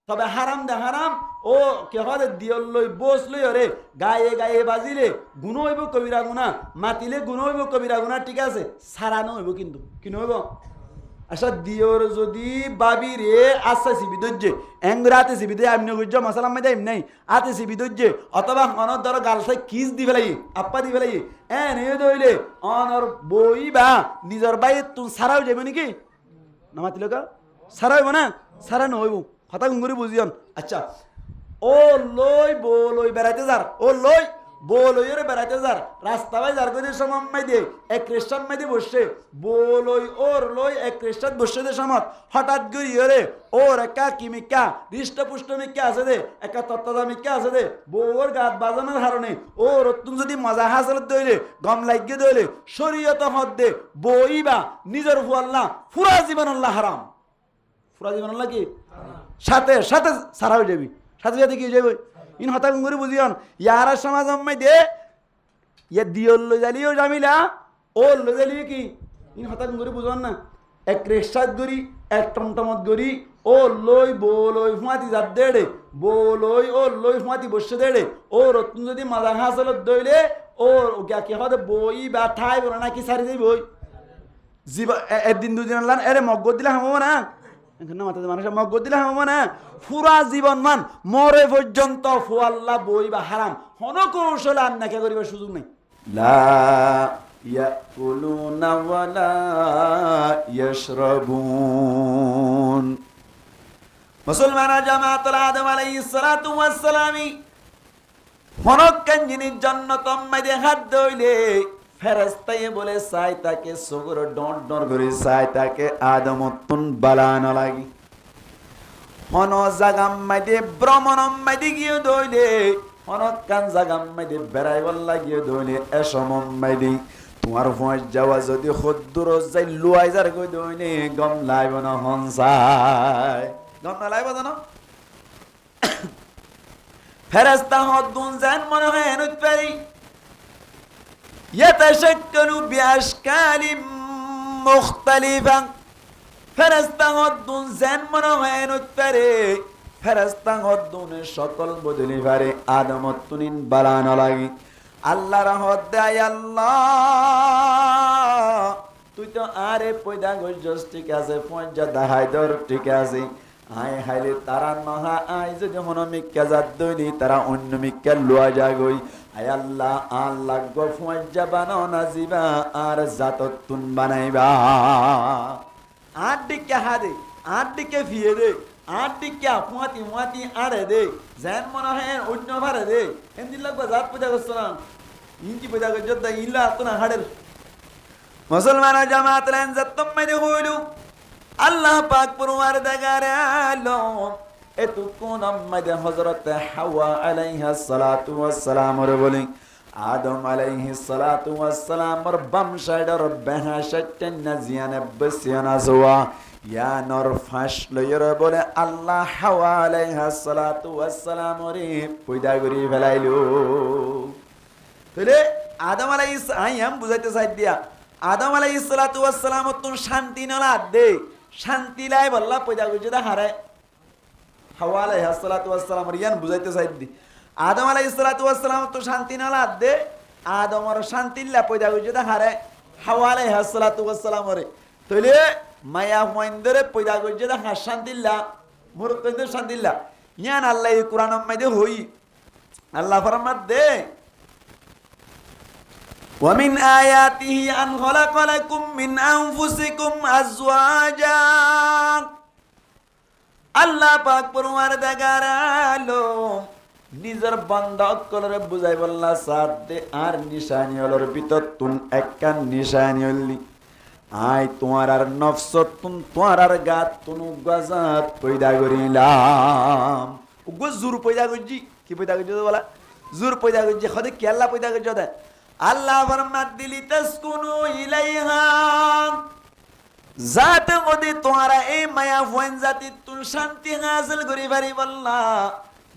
তবে হারাম দে হারাম ও কে হলে দিয়ল লই বোস লই ওরে গায়ে গায়ে বাজিলে গুণ হইব কবিরা গুণা মাতিলে গুণ হইব কবিরা গুণা ঠিক আছে সারানো হইব কিন্তু কি হইব আচ্ছা দিয়র যদি বাবি রে আচ্ছা সিবি দজ্জে এংরাতে সিবি দে আমনে গুজ্জ মশলা মধ্যে এম নাই আতে সিবি দজ্জে অথবা অনর ধর গালসাই কিস দি ফেলাই আপা দি ফেলাই নে দইলে অনর বই বা নিজর বাই তুই সারাও যাবে নাকি না মাতিল কা সারা হইব না সারানো হইব কথা গুঙ্গুরি বুঝিয়ন আচ্ছা ও লই বই বেড়াইতে যার ও লই বলইরে বেড়াইতে যার রাস্তা ভাই যার করে সময় দিয়ে এক খ্রিস্টান মাই দিয়ে বসছে বলই ওর লই এক খ্রিস্টান বসছে দে সমত হঠাৎ করে ইরে ওর একা কিমিকা হৃষ্টপুষ্ট মিকা আছে দে একা তত্ত্বদা মিকা আছে দে বউর গাত বাজানোর হারণে ওর তুমি যদি মজা হাসল দইলে গম লাগিয়ে দইলে শরীয়ত হদ দে বইবা নিজের ফুয়াল্লা ফুরা জীবন আল্লাহ হারাম ফুরা জীবন আল্লাহ কি সাথে সাথে সারা হয়ে যাবি সাথে সাথে কি যাবে ইন হতা করে বুঝিয়ন ইয়ারা সমাজ আম্মাই দে ইয়া দিয়ল লো জালিও জামিলা ও লো জালিও কি ইন হতা করে বুঝন না এক রেশাদ গরি এক টমটমত গরি ও লই বলই ফুয়াতি জাত দেড়ে বলই ও লই ফুয়াতি বসে দেড়ে ও রত্ন যদি মাদা হাসল দইলে ও কি হতে বই বা ঠাই বলে না কি সারি যাই বই জীব একদিন দুদিন লান এরে মগজ দিলে হামো না মানুষের মগজ দিলে হামো না পুরা জীবন মান মরে পর্যন্ত ফুয়াল্লা বই বা হারাম হন কৌশল আর নাকে করিবার সুযোগ নেই লা ইয়াকুলুনা ওয়ালা ইয়াশরাবুন মুসলমান জামাতুল আদম আলাইহিস সালাতু ওয়াস সালামি হনকান জিনিস জান্নাতম মাইদে হাত দইলে ফেরেশতায়ে বলে চাই তাকে সগর ডর ডর করে চাই তাকে আদমতুন বালানো লাগি হন জাগাম মাইদে ভ্রমণম মাইদে গিয়ে দইলে হনকান জাগাম মাইদে বেড়াইবার লাগিয়ে দইলে এসমম মাইদে তোমার ভয় যাওয়া যদি খদ্দুর যাই লুয়াই যার কই দইলে গম লাইব না হনসাই গম না লাইব জানো ফেরেশতা হদ্দুন জান মনে হয় এনুত পারি يتشكل بأشكال مختلفة ফেরেশতা হদ্দুন জান মনে হয় এনুত পারে ফেরেশতা হদ্দুন সকল বদলি পারে আদমতুনিন বালানো লাগি আল্লাহ রহমত দেয় আল্লাহ তুই তো আরে পয়দা গজস ঠিক আছে পয়জা দাহাই দর ঠিক আছে আয় হাইলে তারা নহা আয় যদি হন মিক্কা জাত দইলি তারা অন্য মিক্কা লুয়া যাগই আয় আল্লাহ আল্লাহ গো পয়জা বানাও না জিবা আর জাততুন বানাইবা আট দিকে হাদে আট দিকে ফিয়ে দে আট দিকে আপুয়াতি মুয়াতি আরে দে যেন মনে হয় অন্য ভারে দে এমনি লাগবা জাত পূজা করছো না ইনকি পূজা করছো তা ইল্লা তো না হাড়ের মুসলমান জামাত লেন জাতম মেদে হইলু আল্লাহ পাক পরওয়ারদিগার আলম এতক্ষণ আমাদের হযরত হাওয়া আলাইহিস সালাতু ওয়াস সালাম এর বলি আদম আলাইহিস সালাতু ওয়াস সালাম এর বাম সাইডের বেহাশাতন নাজিয়ানে বসিয়ানা জওয়া ইয়া নর ফাশ লয়র বলে আল্লাহ হাওয়া আলাইহিস সালাতু ওয়াস সালাম রে পয়দা করি ফেলাইলো তাহলে আদম আলাইহিস আইয়াম বুঝাইতে চাই দিয়া আদম আলাইহিস সালাতু ওয়াস সালাম তো শান্তি নলা দে শান্তি লাই বল্লা পয়দা কইছে দা হারে হাওয়া আলাইহিস সালাতু ওয়াস সালাম রিয়ান বুঝাইতে চাই দি আদম আলাইহিস সালাতু ওয়াস সালাম তো শান্তি নলা দে আদমর শান্তি লা পয়দা কইছে দা হারে হাওয়া আলাইহিস সালাতু ওয়াস সালাম রে তইলে মায়া মইন্দরে পয়দা কইছে দা শান্তি লা মোর কইতে শান্তি লা ইয়ান আল্লাহ কুরআন মাইদে হই আল্লাহ ফরমাত দে ومن آياته أن خلق لكم من أنفسكم أزواجا আল্লাহ পাক পরওয়ারদিগার আলম নিজের বান্দা অকলরে বুঝাই বললা সাথে আর নিশানি হলর ভিতর তুন একখান নিশানি হলি আই তোমার আর নফসত তুন তোমার আর গাত তুন গজাত পয়দা করিলাম উগো জুর পয়দা করজি কি পয়দা করজি বলা জুর পয়দা করজি খদে কি আল্লাহ পয়দা করজি দে আল্লাহ ফরমাত দিলি তাসকুনু ইলাইহা জাত মদে তোমারা এই মায়া ফোন জাতি তুন শান্তি হাসিল করি পারি বললা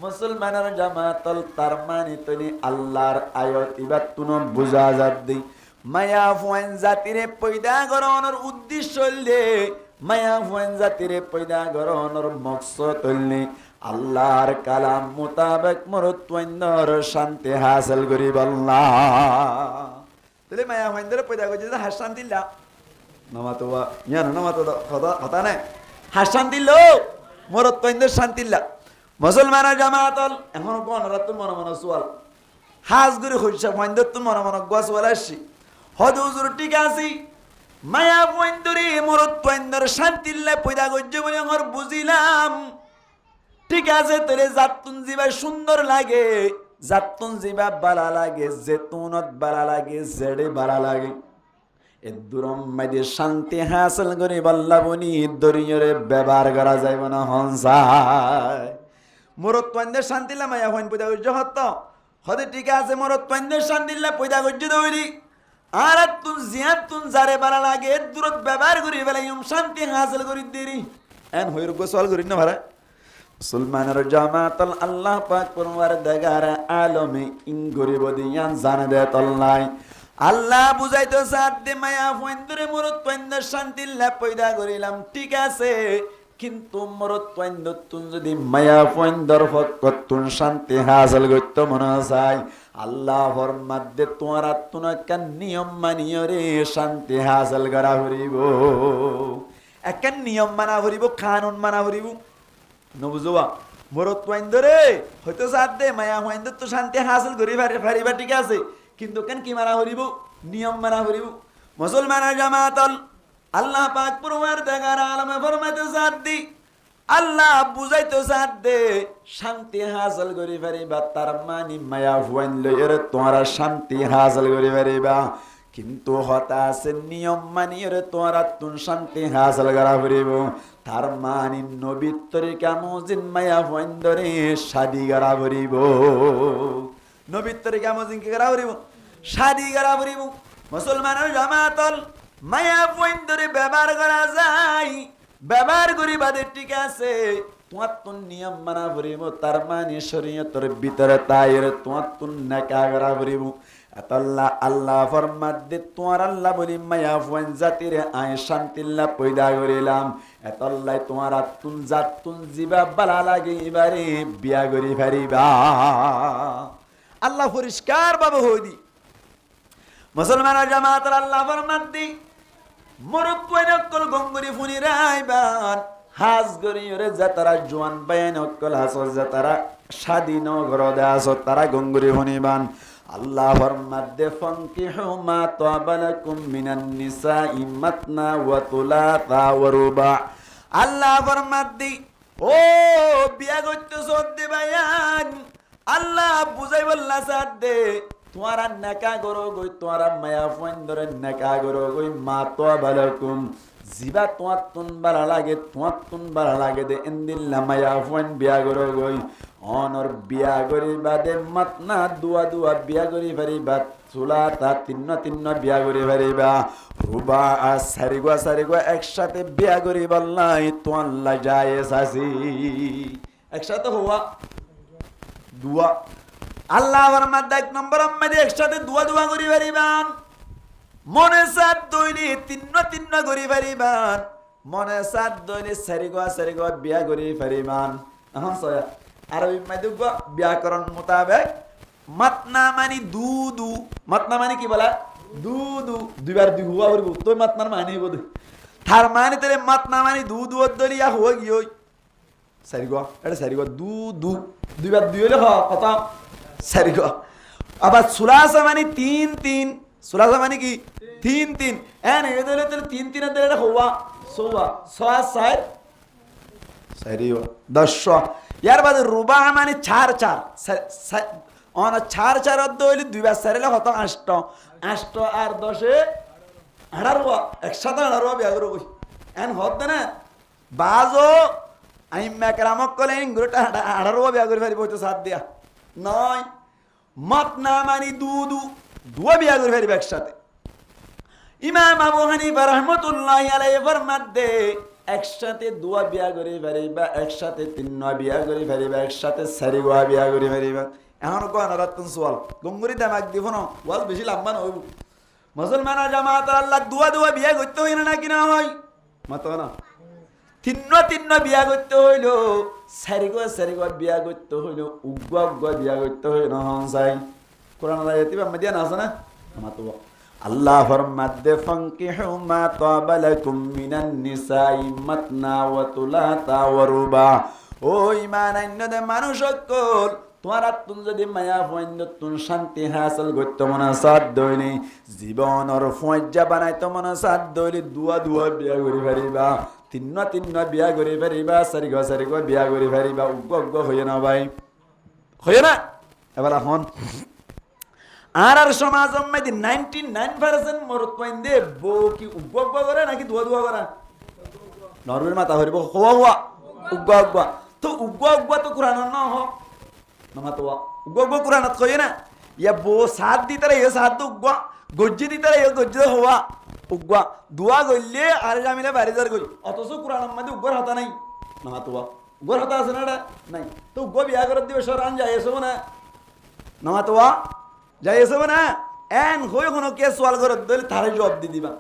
মুসলমানের জামাতল তার মানে তুমি আল্লাহর আয়াত ইবাত তুন বুঝা জাত দি মায়া ফোন জাতিরে পয়দা করানোর উদ্দেশ্য হইলে মায়া ফোন জাতিরে পয়দা করানোর মকসদ হইলে আল্লাহর কালাম মোতাবেক মরত্বইন্দর শান্তি হাসিল করি বললা তাহলে মায়া হইন্দরে পয়দা করছে যে হাসান দিল্লা নামাতো ইয়ানো নামাতো কথা নাই হাসান দিল মরত্বইন্দর শান্তিল্লা মুসলমানের জামাতল এখন গণরাত মনে মনে সোয়াল হাজ করে হইছে হইন্দর তো মনে মনে গোয়া সোয়াল আসছি হদ হুজুর ঠিক আছে মায়া হইন্দরে মরত্বইন্দর শান্তিল্লা পয়দা করছে বলে আমার বুঝিলাম ঠিক আছে তোরে জাতুন জিবা সুন্দর লাগে জাতুন জিবা বালা লাগে জেতুনত বালা লাগে জেড়ে বালা লাগে এদুরম মাইদে শান্তি হাসিল করে বল্লা বনি দরিয়রে ব্যবহার করা যাইব না হনসায় মরত্বইন্দের শান্তিলা মায়া হইন পয়দা করছে হত হদে ঠিক আছে মরত্বইন্দের শান্তিলা পয়দা করছে দৌড়ি আর তুন জিয়াত তুন যারে বালা লাগে এদুরত ব্যবহার করি বেলা শান্তি হাসিল করি দেরি এন হইর গোসল করি না ভাড়া মুসলমানের জামাতল আল্লাহ পাক পরওয়ারদিগার আলমে ইনগরিব দিয়ান জানে দে তল্লাই আল্লাহ বুঝাইতো সাদে মায়া ফইন্দরে মরত পইন্দ শান্তি লা পয়দা করিলাম ঠিক আছে কিন্তু মরত পইন্দ তুন যদি মায়া ফইন্দর ফকতুন শান্তি হাসিল করত মনে চাই আল্লাহ ফরমাত দে তোমার আত্মনা কান নিয়ম মানিও রে শান্তি হাসিল করা হরিব একান নিয়ম মানা হরিব কানুন মানা হরিব নবুজবা মরত্বইন্দরে হয়তো সাথ দে মায়া হইন্দ তো শান্তি হাসিল করি ফারিবা ঠিক আছে কিন্তু কেন কি মানা হরিব নিয়ম মানা হরিব মুসলমানের জামাতল আল্লাহ পাক পরওয়ারদিগার আলমে ফরমাইতে সাথ দি আল্লাহ বুঝাইতো সাথ দে শান্তি হাসিল করি ফারিবা তার মানে মায়া হইন লইরে তোমরা শান্তি হাসিল করি ফারিবা কিন্তু হতাশে নিয়ম মানিয়ে তোরা তুন শান্তি হাসিল করা হরিব তার মানে নবীর তরিকা মুজিন মায়া ফইন্দরে শাদি করা হরিব নবীর তরিকা মুজিন কি করা হরিব শাদি করা হরিব মুসলমানের জামাতল মায়া ফইন্দরে ব্যবহার করা যায় ব্যবহার করি বাদে ঠিক আছে তোমার তুন নিয়ম মানা হরিব তার মানে শরীয়তের ভিতরে তাইর তোমার তুন নেকা করা হরিব আল্লাহ আল্লাহ ফরমাত দে তোমার আল্লাহ বলি মায়া ফুন জাতির আয় শান্তিল্লাহ পয়দা করিলাম এতল্লাই তোমার আতুন জাতুন জিবা বালা লাগে এবারে বিয়া করি ফারিবা আল্লাহ পরিষ্কার ভাবে হইদি মুসলমানের জামাত আল্লাহ ফরমাত দি মরত পয়নকল গঙ্গরি ফুনি রাইবান হাজ গরি ওরে যাতারা জওয়ান বাইন অকল হাসর যাতারা স্বাধীন ঘর দাস তারা গঙ্গরি ফুনিবান আল্লাহ ফরমাত দে ফানকিহু মা তাবালাকুম মিনান নিসাই মাতনা ওয়া তুলাতা ওয়া রুবা আল্লাহ ফরমাত দি ও বিয়া করতে সদ্দে বায়ান আল্লাহ বুঝাই বললা সাদ দে তোমারা নেকা করো গই তোমারা মায়া ফোন ধরে নেকা করো গই মা তাবালাকুম জিবা তোমার তুন বালা লাগে দে ইন্দিল্লা মায়া ফোন বিয়া করো গই অনর বিয়া করি বাদে মাতনা দুয়া বিয়া করি পারিবা চুলাতা তিন্ন বিয়া করি পারিবা রুবা সারিগা একসাথে বিয়া করি বললাই তোয়াল্লা যায় সাসি একসাথে হওয়া দুয়া আল্লাহ আমার মাদ্দা এক নম্বর আম্মাদি একসাথে দুয়া করি পারিবান মনে সাত দইলি তিন্ন করি পারিবান মনে সাত দইলি সারিগা বিয়া করি পারিবান এখন সয়া আরবি মাধ্যম ব্যাকরণ মোতাবেক মাতনা মানে দু মাতনা মানে কি বলা দুইবার দুই হুয়া বলব তো মাতনার মানে বল তার মানে তেরে মাতনা মানে দু দলিয়া হয়ে গিয়ে সারিগো দু দুইবার দুই হলে কত সারিগো আবার সুলাসা মানে তিন সুলাসা মানে কি তিন এন এদের তিন এদের হওয়া সোয়া ছয় সারিগো 10 ইয়ার বাদে রুবা মানে চার অন চার হইলে দুইবার সারিলে হত 8 আর 10 18 একসাথে 18 বিয়া করব এন হত না বাজো আইম্মা কেরামক কলে ইংগুরটা 18 বিয়া করে পারিব তো সাথ দিয়া নয় মাতনা মানে দুয়া বিয়া করে পারিব একসাথে ইমাম আবু হানিফা রাহমাতুল্লাহি আলাইহি ফরমাত দে একসাথে দুয়া বিয়া করে পারিবা একসাথে তিন বিয়া করে পারিবা একসাথে চারিগা বিয়া করে পারিবা এখন কোন সোয়াল গঙ্গুরি দামাক দিব না ওয়াজ বেশি লম্বা নহইব মুসলমানের জামাত আল্লাহ দুয়া বিয়া করতে হই না কি না হয় মাতো না তিন্ন বিয়া করতে হইল, সারিগো বিয়া করতে হইল, উগ্র বিয়া করতে হইল হনসাই। কোরআন আয়াতে বাম্মাদিয়া না আছে না? আমার তো আল্লাহ ফরমাদে ফানকিহু মা তাবা লাকুম মিনান নিসাই মাতনা ওয়া তুলাতা ওয়া রুবা। ও ঈমান আনদে মানুষ সকল, তোমার আত্মন যদি মায়া ফয়ন্দ তুন শান্তি হাসিল করতে মনে সাথ দইনি, জীবনের ফয়জা বানাইতে মনে সাথ দইলি, দুয়া বিয়া করি পারিবা, তিন্ন বিয়া করি পারিবা, সারিগো বিয়া করি পারিবা। উগ্র হইয়া না ভাই, হইয়া না? এবার এখন আর সমাজ 99% মরত পাইন্দে বউ কি উগ্র করে নাকি দুয়া করে? নরমের মাথা হরিব হওয়া উগ্র তো উগ্র তো কোরআন ন হোক নমাতোয়া উগ্র কোরআনত কই না, ইয়া বউ সাথ দিতারে ইয়া সাথ উগ্র, গজ্জি দিতারে ইয়া গজ্জি হওয়া উগ্র, দুয়া গইলে আর জামিলে বাড়ি যার গই, অথচ কোরআনের মধ্যে উগ্র হতা নাই। নমাতোয়া উগ্র হতা আছে না নাই? তো উগ্র বিয়া করে দিবে সরান যায় এসব না, নমাতোয়া যাই এসব না। এন হই কোনো কে সোয়াল করে দিলে তারে জবাব দি দিবা।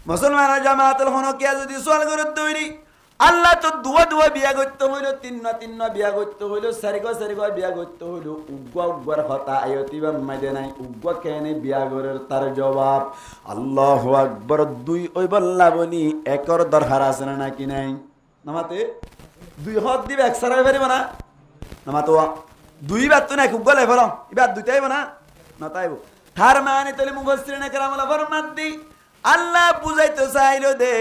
মুসলমানের জামাতের কোনো কে যদি সোয়াল করে তৈরি, আল্লাহ তো দুয়া বিয়া করতে হইল, তিন্ন বিয়া করতে হইল, সারিগো বিয়া করতে হইল, উগ্র হতা আয়তি বা মাইদে নাই, উগ্র কেনে বিয়া করার তার জবাব আল্লাহু আকবার। দুই ওই বল্লা বলি একর দরকার আছে না নাকি নাই? নামাতে দুই হাত দিবে এক সারাই পারিব না? নামাতো দুই বার তো নাই, উগ্র লাই ফেল, এবার দুইটাইব না নতাইব। তার মানে তাহলে মুফাসসিরিনে কেরাম ফরমাত দি আল্লাহ বুঝাইতে চাইলো দে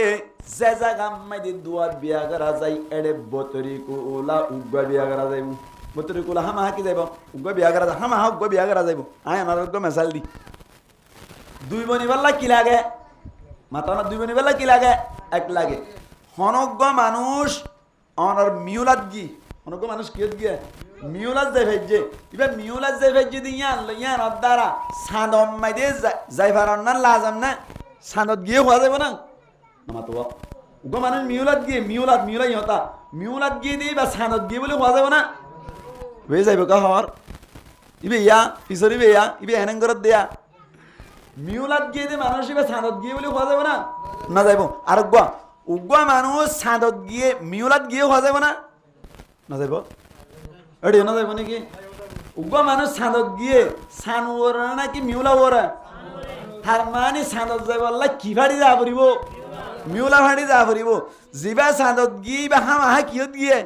যে জায়গা মাইদি দুয়া বিয়া করা যাই এড়ে বতরিকুলা উগ্র বিয়া করা যাইব, বতরিকুলা হামা হাকি যাইব, উগ্র বিয়া করা যায়, হামা উগ্র বিয়া করা যাইব। আয় আমার উগ্র মেসাল দি দুই বনি বেলা কি লাগে? মাতা না দুই বনি বেলা কি লাগে? এক লাগে। হনজ্ঞ মানুষ অনর মিউলাত গি, হনজ্ঞ মানুষ কিয়ত গিয়ে মিউলাত যাই ভাইজে, এবার মিউলাত যাই ভাইজে দি ইয়ান অদ্দারা সাদম মাইদে যাই ফারান না লাজাম না, সাদত গিয়ে হওয়া যাবে না? নামাতোয়া উগ্র মানুষ মিউলাত ইহতা মিউলাত গিয়ে দিই বা সাদত গিয়ে বলে হওয়া যাবে না? হয়ে যাইব কা হর ইবে ইয়া পিছর ইবে ইয়া ইবে হেনেং করত দেয়া মিউলাত গিয়ে দিয়ে মানুষ এবার সাদত গিয়ে বলে হওয়া যাবে না? না যাইব। আর উগ্র মানুষ সাদত গিয়ে মিউলাত গিয়ে হওয়া যাবে না? না যাইব। এটি না যাইব নাকি? উগ্র মানুষ সাদত গিয়ে সান ওরা নাকি মিউলা ওরা? তার মানে সাদত যাইব আল্লাহ কি ভাড়ি যা পড়িব? মিউলা ভাড়ি যা পড়িব। যিবা সাদত গিয়ে বা হামাহা কিয়ত গিয়ে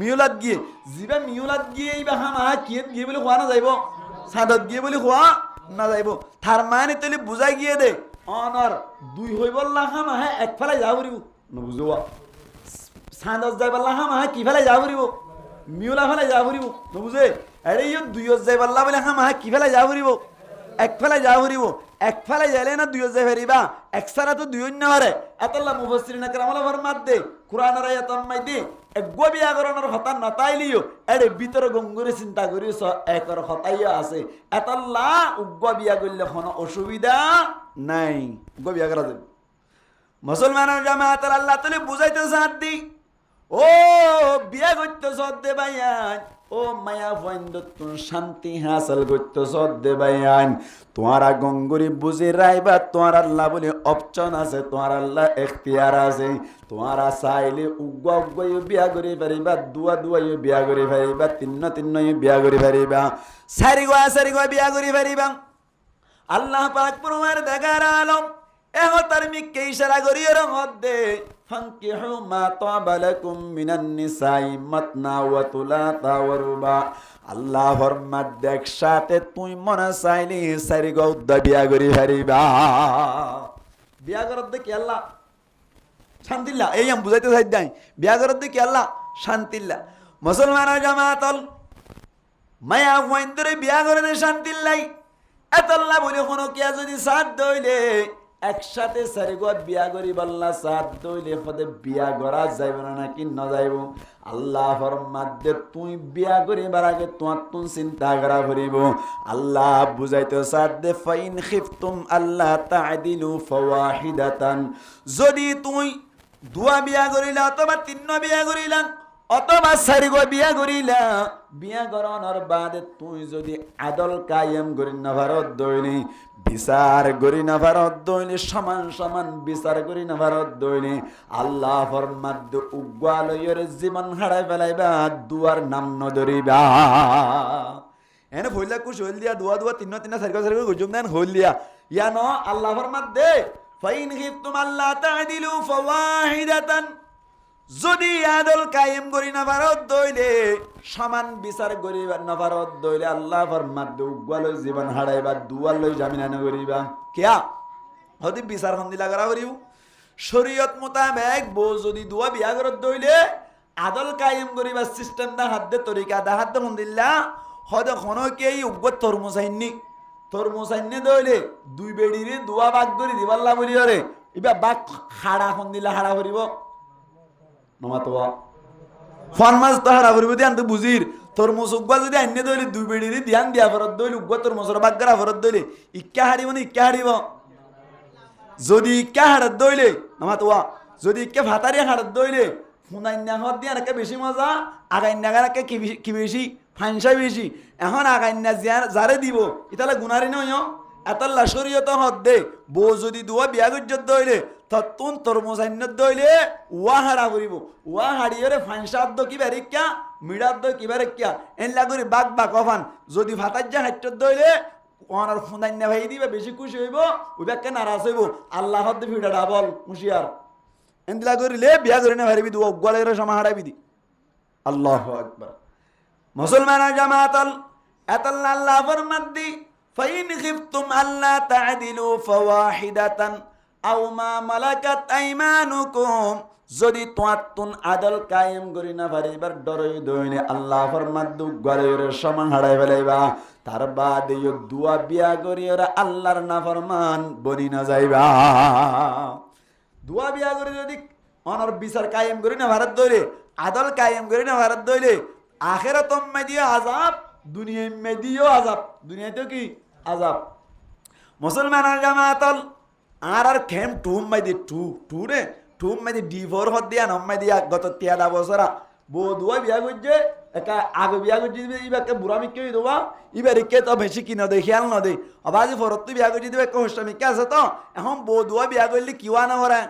মিউলাত গিয়ে, যিবা মিউলাত গিয়ে বা হামাহা কিয়ত গিয়ে বলে খোয়া না যাইব, সাদত গিয়ে বলে খোয়া না যাইব। তার মানে তাহলে বুঝাই গিয়ে দে অনর দুই হইব হামাহা এক ফেলাই যা পড়িব, বুঝবা সাদত যাইব হামাহা কি ফেলাই যা পড়িব, মিউলা ফেলাই যা পড়িব, বুঝে আরে ইয়ে দুই যাই পাল্লা বলে হামাহা কি ফেলাই যা পড়িব, এক ফেলাই যা পড়িব। এক ফেলাই যাইলে না দুই যাই ফেরিবা, এক সারা তো দুই অন্য হারে এতলা মুফাসসিরিনে কেরাম ফরমাত দে কুরআনের আয়াত মাইদে এক বিয়া করানোর কথা নতাইলিও এড়ে ভিতরে গঙ্গুরে চিন্তা করিস একর হতাইয়া আছে এতলা উগ্র বিয়া করলে কোনো অসুবিধা নাই, উগ্র বিয়া করা যাবে। মুসলমানের জামাতের আল্লাহ তাআলা বুঝাইতে সাথ দি ও বিয়া করতে সদ দে ভাইয়ান, ও মায়া ফয়ন্দতুন শান্তি হাসিল করতে সদ দে ভাইয়ান, তোমারা গঙ্গুরি বুঝে রাইবা তোমার আল্লাহ বলে অপশন আছে, তোমার আল্লাহ এখতিয়ার আছে। তোমারা চাইলে উগ্র বিয়া করে পারিবা, দুয়া বিয়া করে পারিবা, তিন্ন বিয়া করে পারিবা, সারিগো বিয়া করে পারিবা। আল্লাহ পাক পরমার দেখার আলম তার মিকে ইশারা করিয়ে রঙত দে ফানকিহু মা তাবা লাকুম মিনান নিসাই মাতনা ওয়া তুলাতা ওয়া রুবা। আল্লাহ ফরমাত দেখ সাথে তুই মনে চাইলি সারিগো বিয়া করি পারিবা। বিয়া করত দে কি আল্লাহ শান্তিল্লা, এই আমি বুঝাইতে চাই নাই, বিয়া করত দে কি আল্লাহ শান্তিল্লা। মুসলমানের জামাতল মায়া ফয়ন্দরে বিয়া করে দে শান্তিল্লাই এতল্লা বলে কোনো কিয়া যদি সাথ দইলে একসাথে সারিগো বিয়া করি বললা সাথ দইলে হতে বিয়া করা যাইব না নাকি না যাইব। আল্লাহ ফরমাত দে তুই বিয়া করিবার আগে তোমার তুই চিন্তা করা করিব। আল্লাহ বুঝাইতে সাথ দে ফাইন খিফতুম আল্লাহ তা'দিলু ফাওয়াহিদাতান, যদি তুই দুয়া বিয়া করিলা অথবা তিন্ন বিয়া করিলা অথবা সারিগো বিয়া করিলা বিয়া করানোর বাদে তুই যদি আদল কায়েম করি না ভারত দইনি বিচার করি না ভারত দইনি সমান সমান বিচার করি না ভারত দইনি আল্লাহ ফরমাদ উগ্বালয়ের জীবন হারাই ফেলাইবা দুয়ার নাম নদরিবা এনে ভইলা কুশ হইল দিয়া দুয়া দুয়া তিন তিন চারিগো চারিগো গুজুম দেন হইল দিয়া ইয়া ন আল্লাহ ফরমাদ দে ফাইন খিফতুম আল্লাহ তা'দিলু ফাওয়াহিদাতান যদি আদল কায়েম করি না ভারত দইলে সমান বিচার করিবা না ভারত দইলে আল্লাহ ফরমাদ উগ্বালয় জীবন হারাইবা দুয়ালয় জামিনা করিবা কিয়া হদি বিচার হন্দিলা করা করিব শরীয়ত মোতাবেক বউ যদি দুয়া বিয়া করত দইলে আদল কায়েম করিবা সিস্টেম দা হাত দে তরিকা দা হাত দে হন্দিল্লা হদে কোনো কেই উগ্গ তরমুসাইনি দইলে দুই বেড়িরে দুয়া বাগ করি দিবাল্লা বলি রে ইবা বাগ হাড়া হন্দিলা হাড়া করিব নমাতোয়া ফরমাস তো হারা করিব দিয়ান তো বুঝির তরমুজ উগ্গা যদি আন্য দইলে দুই বেড়িরে ধ্যান দিয়া ফরত দইলে উগ্গা তরমুজর বাগরা ফরত দইলে ইক্কা হারিব না ইক্কা হারিব যদি ইক্কা হাড়ত দইলে নমাতোয়া যদি ইক্কা ভাতারি হাড়ত দইলে ফুনাইন্যা হত দিয়া নাকি বেশি মজা আগাইন্যা নাকি কি বেশি ফাইনসা বেশি এখন আগাইন্যা যারে দিব ইতালে গুনারি নয় এতাল্লা শরীয়ত হদ দে বউ যদি দুয়া বিয়া গজ্জত দইলে ততুন তরমুজাইন্যত দইলে ওয়া হারা করিব ওয়া হাড়িয়রে ফাইনসাদ কি বারিক্যা মিড়াদ কি বারিক্যা এনলা করি বাগ বাগ অফান যদি ভাতাজ্জা হাইটত দইলে ওনার ফুনাইন্যা ভাই দিবে বেশি খুশি হইব ওইবাকে নারাজ হইব আল্লাহ হদ ভিড়া ডাবল হুঁশিয়ার এনলা করিলে বিয়া করি না ভারিবি দুয়া উগ্গলের সময় হারাবি দি আল্লাহু আকবার মুসলমান জামাতাল এতাল্লা আল্লাহ ফরমাদ দি ফাইন খিফতুম আল্লা তা'দিলু ফাওয়াহিদাতান আও মা মালাকাত আইমানুকুম যদি তোয়াতুন আদল কায়েম করি না পারিবার ডরই দইনে আল্লাহ ফরমাদ গরের সমান হারাই ফেলাইবা তার বাদে দুয়া বিয়া করি ওরা আল্লাহর নাফরমান বনি না যাইবা দুয়া বিয়া করে যদি অনর বিচার কায়েম করি না ভারত দইলে আদল কায়েম করি না ভারত দইলে আখিরাতম মেদিও আযাব দুনিয়া মেদিও আযাব দুনিয়াতেও কি আযাব মুসলমান জামাতাল আর খেম টুম মাইদি টু রে টুম মাইদি ডিভোর হদ দিয়া নম মাইদি গত 13 বছরা বো দুয়া বিয়া করছে একা আগে বিয়া করছে দিবে ইবাকে বুড়ামি কেই দেবা ইবারে কে তো বেশি কিনা দে খেয়াল না দে আবাজি ফরত বিয়া করছে দিবে এক হোস্টামি কে আছে তো এখন বো দুয়া বিয়া করলে কিওয়া না করে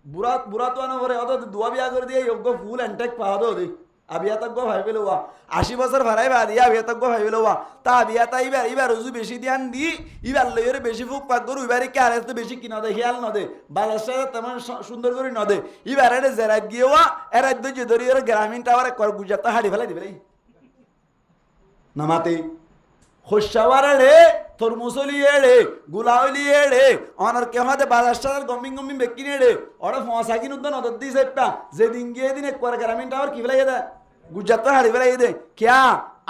বুড়া তো না করে অত দুয়া বিয়া করে দিয়ে যোগ্য ফুল এন্টেক পাওয়া দো দে আবিয়াতজ্ঞ ভাইবে লোয়া 80 বছর ভাড়াই বা দিয়া আবিয়াতজ্ঞ ভাইবে লোয়া তা আবিয়াতা ইবার রুজু বেশি ধ্যান দি ইবার লইরে বেশি ফুক পাক করু ইবারে কে আর তো বেশি কিনা দে খেয়াল না দে বাজারটা তেমন সুন্দর করে না দে ইবার এর জেরা গিয়েওয়া এর যে ধরি এর গ্রামীণ টাওয়ারে কর গুজাতা হাড়ি ফেলাই দিবে নামাতে খোশাওয়ারে তোর মুসলি এড়ে গুলাওলি এড়ে অনার কে হাতে বাজারটার গম্মিং বেকিন এড়ে ওরা ফসা কিন উদ্দ নদর দি সেপটা যেদিন গিয়ে দিন একবার গ্রামীণ টাওয়ার কি ফেলাই দে গুজরাত হাড়ি ফেলাই দে কিয়া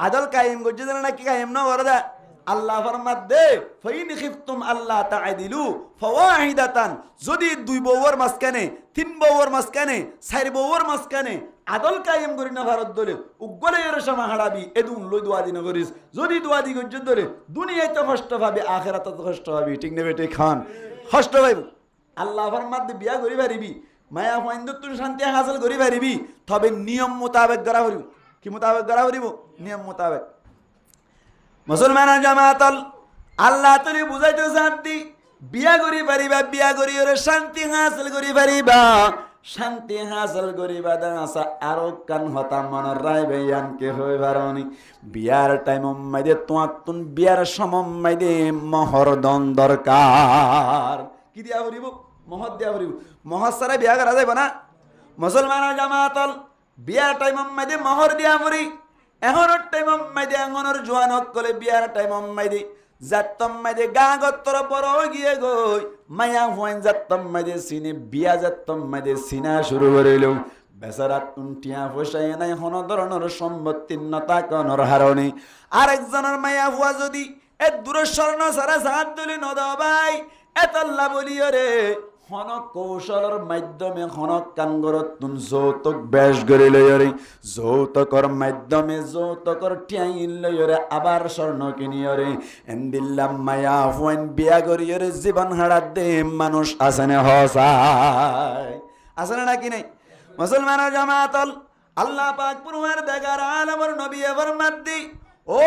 আদল কায়েম গজ্জে দেন না কি কায়েম না করে দে আল্লাহ ফরমাদ দে ফাইন খিফতুম আল্লাহ তা'দিলু ফাওয়াহিদাতান যদি দুই বউর মাসখানে তিন বউর মাসখানে চার বউর মাসখানে আদল কায়েম করি না ভারত দলে উগ্গলে এর সময় হারাবি এদুন লই দোয়া দিন করিস যদি দোয়া দি গজ্জে ধরে দুনিয়াতে কষ্ট পাবে আখিরাতে কষ্ট পাবি ঠিক নেবে ঠিক খান কষ্ট পাইব আল্লাহ ফরমাদ দে বিয়া করি পারিবি মায়া ফাইন্দত তুই শান্তি হাসিল করি পারিবি তবে নিয়ম মোতাবেক করা করিব কি মোতাবেক করা করিব নিয়ম মোতাবেক মুসলমান জামাতাল আল্লাহ তুলি বুঝাইতে শান্তি বিয়া করি পারিবা বিয়া করি ওরে শান্তি হাসিল করি পারিবা শান্তি হাসিল করিবা দাসা আরো কান হতা মনের রায় বেয়ান কে হই পারনি বিয়ার টাইম মাইদে তোয়াতুন বিয়ার সমম মাইদে মোহর দন দরকার কি দিয়া করিব মোহর দিয়া করিব মোহর সারা বিয়া করা যাবে না মুসলমান জামাতাল বিয়ার টাইম মাইদে মোহর দিয়া করি এখনের টাইম মাইদে এখনের জোয়ান কলে বিয়ার টাইম মাইদে যাত্তম মাইদে গা গত্তর বড় গিয়ে গই মায়া হইন যাত্তম মাইদে সিনে বিয়া যাত্তম মাইদে সিনা শুরু করিল বেচারা টুনটিয়া ফসাই নাই হন ধরনের সম্পত্তিন্নতা কনর হারণে আরেকজনের মায়া হুয়া যদি এ দূরের স্বর্ণ সারা সাত দলি নদাবাই এতল্লা বলিও রে হন কৌশলের মাধ্যমে হনক কানগরত তুন যৌতুক বেশ গড়ি লইরে যৌতুকর মাধ্যমে যৌতুকর টিয়াইন লইরে আবার স্বর্ণ কিনিয়রে এন্দিল্লাম মায়া ফুয়েন বিয়া গড়িয়রে জীবন হারাত দে মানুষ আসেনে হসায় আসেনে নাকি নাই মুসলমান জামাতল আল্লাহ পাক পুরুয়ার দেগার আলমর নবী ফরমাদ্দি ও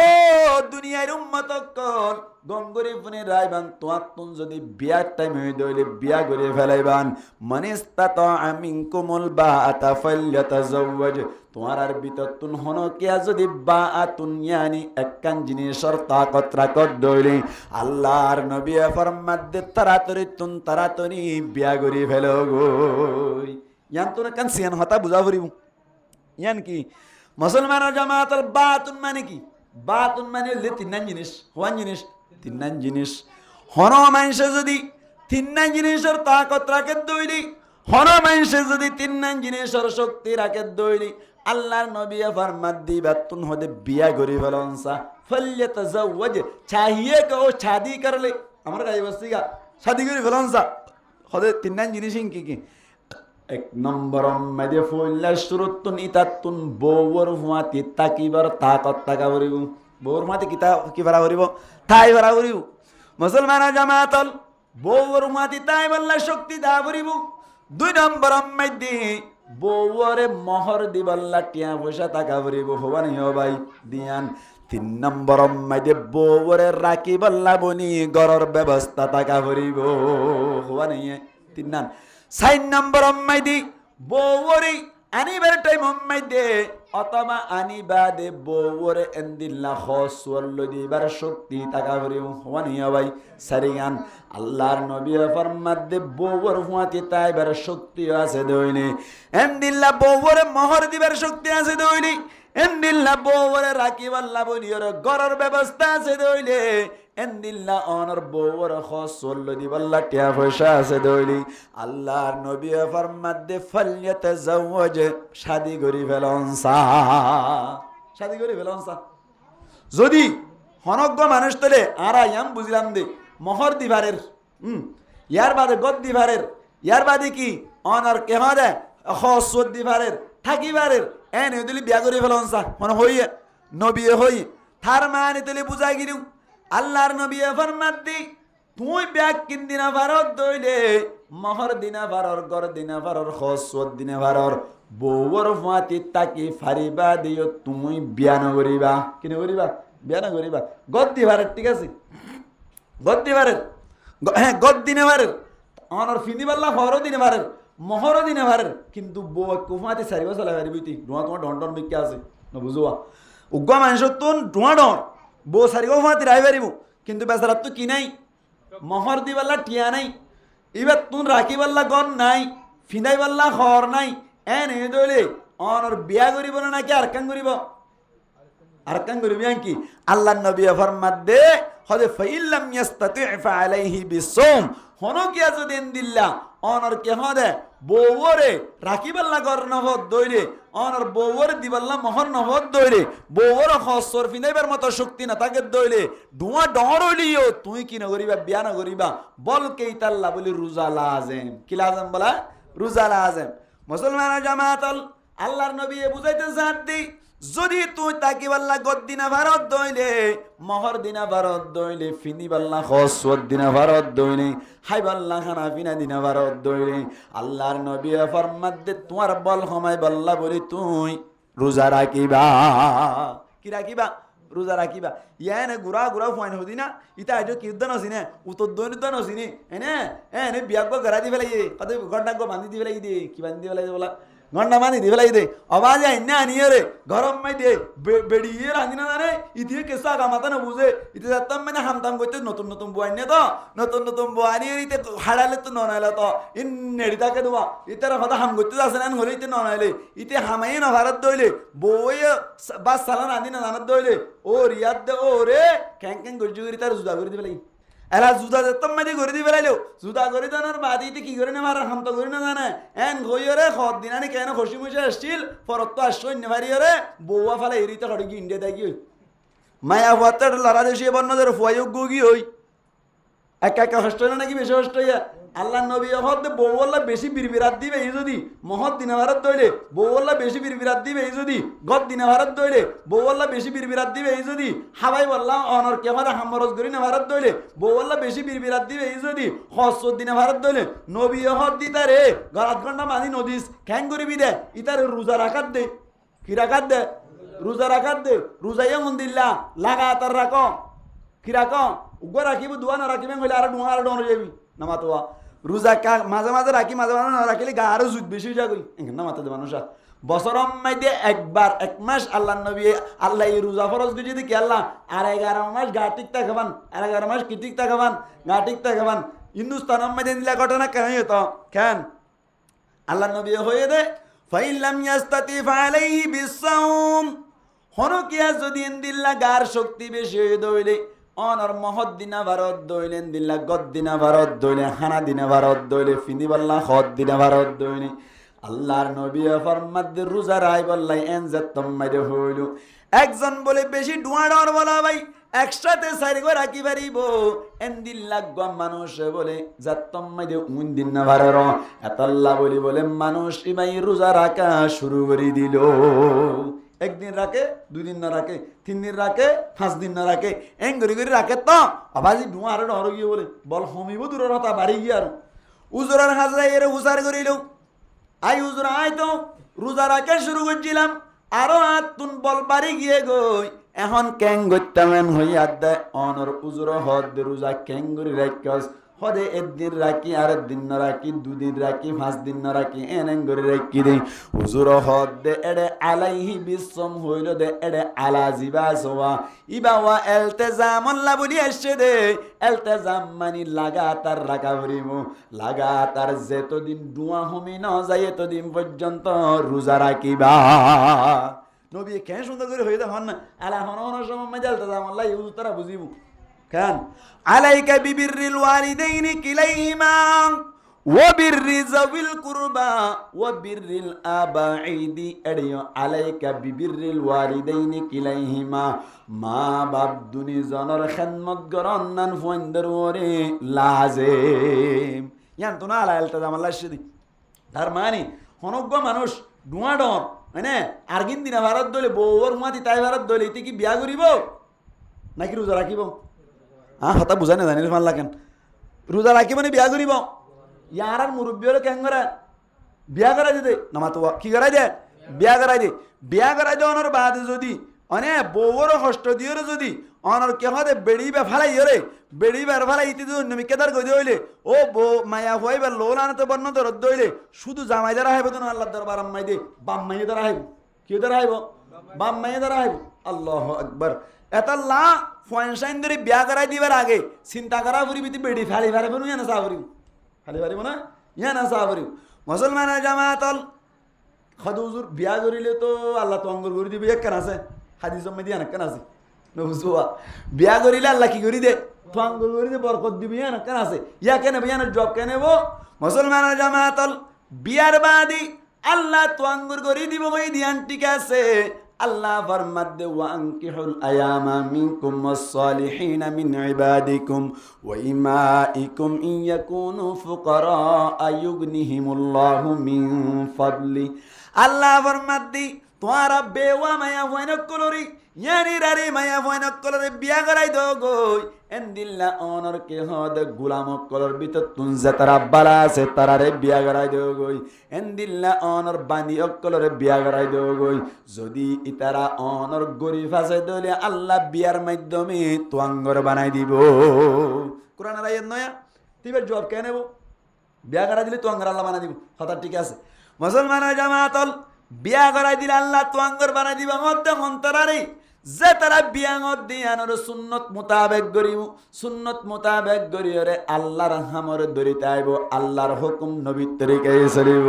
দুনিয়ার উম্মত কল গঙ্গরি ফুনে রাইবান তোয়াতুন যদি বিয়ার টাইম হয়ে দইলে বিয়া করে ফেলাইবান মানিস্তাতা মিনকুমুল বাআতা ফালইয়াতাজাওয়াজ তোমার আর বিততুন হন কিয়া যদি বাআতুন ইয়ানি একখান জিনিসের তাকত রাখত দইলে আল্লাহর নবী ফরমাদ্দে তাড়াতাড়ি বিয়া করে ফেলো গো ইয়ান তো কান সিয়ান হতা বুঝা ভরিব ইয়ান কি মুসলমানের জামাতের বাতুন মানে কি বাতুন মানে হলে তিন জিনিস হওয়ান জিনিস তিন জিনিস হন মানুষে যদি তিন জিনিসের তাকত রাখে দইলি হন মানুষে যদি তিন জিনিসের শক্তি রাখে দইলি আল্লাহর নবী ফরমাত দি বাতুন হদে বিয়া গরি ফেলনসা ফালইয়াতাজাওয়াজ চাহিয়ে কো শাদি করলে আমরা গাই বসিগা শাদি গরি ফেলনসা হদে তিন জিনিস কি কি এক নম্বর মেদে ফুল্লা শুরুতুন ইতাতুন বউর হুয়াতি তাকিবার তাকত তাকা ভরিব বউর হুয়াতি কি ভরা ভরিব তাই ভরা ভরিব মুসলমান জামাতল বউর হুয়াতি তাই বললা শক্তি দা ভরিব দুই নম্বর মেদে বউরে মোহর দিবল্লা টিয়া পয়সা তাকা ভরিব হবানি ও ভাই দিয়ান তিন নম্বর মেদে বউরে রাখি বল্লা বনি গরর ব্যবস্থা তাকা ভরিব হবানি তিন নান 4 নম্বর অম্মাইদি বউরি আনিবার টাইম অম্মাইদে অথবা আনিবাদে বউরে এন্দিল্লা খসওয়াল দিবার শক্তি টাকা ভরিও হওয়ানিয়া ভাই সারিগান আল্লাহর নবী ফরমাদে বউর হুয়াতি তাইবার শক্তি আছে দইনি এন্দিল্লা বউরে মোহর দিবার শক্তি আছে দইনি এন্দিল্লা বউরে রাখিবাল্লা বনিয়র গরর ব্যবস্থা আছে দইলে এন্দিল্লা অনর বউর খসল দিবাল্লা টিয়া পয়সা আছে দইলি আল্লাহর নবী ফরমাদে ফালইয়াতাজাওয়াজ শাদি করি ফেলনসা শাদি করি ফেলনসা যদি হনজ্ঞ মানুষ তলে আর আয়াম বুঝলাম দে মোহর দিবারের ইয়ার বাদে গদ দিবারের ইয়ার বাদে কি অনর কেমা দে খসল দিবারের থাকিবারের এনে দিলি বিয়া করি ফেলনসা মনে হইয়ে নবী হই থার মানে তলে বুঝাই গিলু আল্লাহর নবী ফরমাত দি তুই ব্যাগ কিন দিনা ভারত দইলে মোহর দিনা ভারর গর দিনা ভারর খসওয়াত দিনা ভারর বউর ফাতি তাকি ফারিবা দিও তুমি বিয়া না করিবা কিনে করিবা বিয়া না করিবা গদ দিবারের ঠিক আছে গদ দিবারের হ্যাঁ গদ দিনে ভারের অনর ফিনি বাল্লা হরও দিনে ভারের মোহরও দিনে ভারের কিন্তু বউ কুফাতি সারিবা চলা পারিবি ধোঁয়া তোমার ডন ডন বিকে আছে না বুঝুয়া উগ্র মানুষ তুন ধোঁয়া ডন বউ সারিগো ফাতি রাই পারিব কিন্তু বেচারার তো কি নাই মোহর দিবাল্লা টিয়া নাই এবার তুন রাখিবাল্লা গন নাই ফিনাই বাল্লা খর নাই এন এ দইলে অনর বিয়া করিব না নাকি আরকান করিব আরকান করিবি কি আল্লাহ নবী ফরমাত দে হদে ফাইল্লাম ইয়াস্তাতি ফালাইহি বিসওম হনো কিয়া যদি এন্দিল্লা অনর কে হদে বউরে রাখিবাল্লা গর নহদ দইলে অনর বউরে দিবাল্লা মোহর নহদ দইলে বউর খসর ফিনাইবার মতো শক্তি না তাকে দইলে ধোঁয়া ডর হইলিও তুই কি না করিবা বিয়া না করিবা বল কেইতাল্লা বলি রোজা লাজেম কি লাজেম বলা রোজা লাজেম মুসলমান জামাতল আল্লাহর নবী বুঝাইতে জাত দি যদি তুই তাকিবাল্লা গদ দিনা ভারত দইলে মোহর দিনা ভারত দইলে ফিনি বাল্লা খসওয়াত দিনা ভারত দইলে হাই বাল্লা খানা ফিনা দিনা ভারত দইলে আল্লাহর নবী ফরমাত দে তোমার বল সময় বাল্লা বলি তুই রোজা রাখিবা কি রাখিবা রোজা রাখিবা ইয়ানে গুড়া গুড়া ফাইন হদি না ইতা আজ কি উদ্যান আছি না উত্তর দৈনিক আছি নি এনে এনে বিয়াগ গড়া দি ফেলাই কত ঘন্টা বান্ধি দি ফেলাই দে কি বান্ধি দি ফেলাই বলা ঘন্টা বান্ধি দি ফেলাই দে আওয়াজ আইনা আনিয়ে রে গরম মাই দে বেড়িয়ে রাঁধি না জানে ইতিয়ে কেসা গামাতা না বুঝে ইতি যাতাম মানে হামতাম করতে নতুন নতুন বউ আনিয়ে তো নতুন বউ আনিয়ে ইতে হাড়ালে তো ননাইলে তো ইন নেড়ি তাকে দেওয়া ইতার কথা হাম করতে আসে না হলে ইতে ননাইলে ইতে হামাই না ভারত দইলে বই বা সালান রাঁধি না জানাত দইলে ও রিয়াদ দে ও রে ক্যাং ক্যাং গরজু করি তার জুদা করে দিবে এলা জুদা যেতাম মাঝে করে দিবে লাইলো জুদা করে দানোর বাদিতে কি করে নেবার হাম তো করে না জানে এন গইরে খদ দিনানি কেন খুশি মুশে আসছিল পরত তো আসছো ইন্নে ভারিয়রে বউয়া ফালে এরিতে খড়ি কি ইন্ডিয়া দেখি মায়া ফাতার লড়া দেশে বন্নদের ফুয়াইক গগি হই একা একা হষ্ট না নাকি বেশি হষ্ট হইয়া আল্লাহ নবী হদ বউল্লা বেশি বিরবিরাত দিবে এই যদি মহৎ দিনা ভারত দইলে বউল্লা বেশি বিরবিরাত দিবে এই যদি গদ দিনা ভারত দইলে বউল্লা বেশি বিরবিরাত দিবে এই যদি হাবাই বললাম অনর কেমারা হামরজ করি না ভারত দইলে বউল্লা বেশি বিরবিরাত দিবে এই যদি হসর দিনা ভারত দইলে নবী হদ দিতারে ঘর 8 ঘন্টা মানি নদিস খ্যাং করিবি দে ইতার রোজা রাখাত দে কি রাখাত দে রোজা রাখাত দে রোজা এমন দিল্লা লাগাতার রাখো কি রাখো উগ্র রাখিব দোয়া না রাখিবে হইলে আর ডুয়া আর ডর যাবি নামাতোয়া রোজা মাঝে মাঝে রাখি মাঝে মাঝে না রাখিলে গা আরো জুত বেশি হয়ে যাবি নামাতে দে মানুষ বছর মাইতে একবার 1 মাস আল্লাহ নবী আল্লাহ এই রোজা ফরজ করে যদি কি আল্লাহ আর 11 মাস গা ঠিক থাকবান আর 11 মাস কি ঠিক থাকবান গা ঠিক থাকবান হিন্দুস্তান মাইতে দিলা ঘটনা কেন হতো কেন আল্লাহ নবী হয়ে দে ফাইলাম ইয়াস্তাতি ফালাইহি বিসাউম হনকিয়া যদি দিল্লা গার শক্তি বেশি হয়ে দইলে অনর মহৎ দিনা ভারত দইলেন দিল্লা গদ দিনা ভারত দইলে হানা দিনা ভারত দইলে ফিন্দিবাল্লা হদ দিনা ভারত দইলে আল্লাহর নবী ফরমাদ রোজা রাই বললাই এনজাতম মাইরে হইল একজন বলে বেশি ডুয়াডর বলা ভাই একসাথে সাইরে করে রাখি পারিব এন্দিল লাগবা মানুষ বলে জাতম মাইরে উন দিন না ভারর এতাল্লাহ বলে মানুষ ভাই রোজা রাখা শুরু করে দিল একদিন রাখে 2 দিন না রাখে 3 দিন রাখে 5 দিন না রাখে এং গরি রাখে তো আবাজি ডুয়া আর ডর গিয়ে বলে বল হমিব দূরের কথা বাড়ি গিয়ে আর উজরার হাজরা এর হুসার করিল আই হুজুর আই তো রোজা রাখা শুরু করছিলাম আরো তুন বল বাড়ি গিয়ে গই এখন ক্যাং গত্যামেন হইয়া দেয় অনর উজুর হদ রোজা ক্যাঙ্গুরি রাখস হদে একদিন রাখি আর দিন না রাখি 2 দিন রাখি 5 দিন না রাখি এনেন করে রাখি দেই হুজুর হদ দে এডে আলাইহি বিসম হইল দে এডে আলা জিবা সোয়া ইবাওয়া ইলতিজাম আল্লাহ বলি আসছে দে ইলতিজাম মানে লাগাতার রাখা হরিমু লাগাতার যতদিন দুয়া হমি না যায় ততদিন পর্যন্ত রোজা রাখিবা নবী কেন সুন্দর করে হইতে হন না আলা হন সময় মে ইলতিজাম আল্লাহ ইউ তারা বুঝিবু কেন আলাইকা বিবিররিল ওয়ালিদাইনি কিলাইহিমা ওয়া বিররি যাবিল কুরবা ওয়া বিররিল আবাইদি এডিও আলাইকা বিবিররিল ওয়ালিদাইনি কিলাইহিমা মা বাপ দুনি জনর খিদমত গরন নান ফন্দর ওরে লাজিম ইয়ান তো না আলা ইলতিজাম আল্লাহ শিদি তার মানে হনজ্ঞ মানুষ ডুয়াডর মানে আরগিন দিনা ভারত দলে বউর মাতি তাই ভারত দলে ইতি কি বিয়া করিব নাকি রোজা রাখিব হতা বুঝাই না জানিস ভাল লাগেন রোজা রাখি মানে বিয়া করিব ইয়ার আর মুরব্বী হলে কেন করা বিয়া করাই দে নামাতো কি করাই দে বিয়া করাই দে অনর বাদে যদি অনে বউর কষ্ট দিয়ে যদি অনর কে হতে বেড়িবে ফালাই রে বেড়িবার ফালাই ইতি নমি কেদার গই হইলে ও বউ মায়া হইবে লোন আনতে বর্ণ রদ্দ হইলে শুধু জামাই দ্বারা হাইব তো আল্লাহ দরবার আম্মাই দে বাম মাইয়ে দ্বারা হাইব কি দ্বারা হাইব বাম মাইয়ে দ্বারা হাইব আল্লাহু আকবার এতাল্লা ফয়েনসাইন ধরে বিয়া করাই দিবার আগে চিন্তা করা ফুরিবি তুই বেড়ি ফালি ফারিব না ইয়া না সাবরিব ফালি ফারিব না ইয়া না সাবরিব মুসলমানের জামাতল খাদু হুজুর বিয়া করিলে তো আল্লাহ তো অঙ্গর করে দিবে একখান আছে হাদিস মধ্যে একখান আছে নবুজুয়া বিয়া করিলে আল্লাহ কি করি দে তো অঙ্গর করে দে বরকত দিবে ইয়া একখান আছে ইয়া কেন বিয়ানের জব কেন নেব মুসলমানের জামাতল বিয়ার বাদি আল্লাহ তো অঙ্গর করে দিব কই দিয়ান ঠিক আছে আল্লাহ ফরমাদে ওয়ানকিহুল আয়ামা মিনকুম ওয়াস-সালিহিনা মিন ইবাদিকুম ওয়া ইমাইকুম ইন ইয়াকুনু ফুকারা আয়ুগনিহিমুল্লাহু মিন ফাদলি আল্লাহ ফরমাদে তোরা বেওয়া মায়া হয়না কলরি ইয়ানি রারে মায়া হয়না কলরে বিয়া করাই দো গই এন্দিল্লা অনর কে হদ গুলাম কলর ভিতর তুন যে তারা বালা আছে তারারে বিয়া করাই দো গই এন্দিল্লা অনর বানি কলরে বিয়া করাই দো গই যদি ইতারা অনর গরিব আছে দলে আল্লাহ বিয়ার মাধ্যমে তোয়াঙ্গর বানাই দিব কোরআনের আয়াত নয়া তিবের জবাব কে নেব বিয়া করাই দিলে তোয়াঙ্গর আল্লাহ বানাই দিব কথা ঠিক আছে মুসলমানের জামাতল বিয়া করাই দিলে আল্লাহ তোয়াঙ্গর বানাই দিবা মধ্যে অন্তরারে যে তারা বিয়াঙত দিয়ানোর সুন্নত মোতাবেক করিব সুন্নত মোতাবেক করিয়রে আল্লাহর হামর ধরিতে আইব আল্লাহর হুকুম নবীর তরিকায় চলিব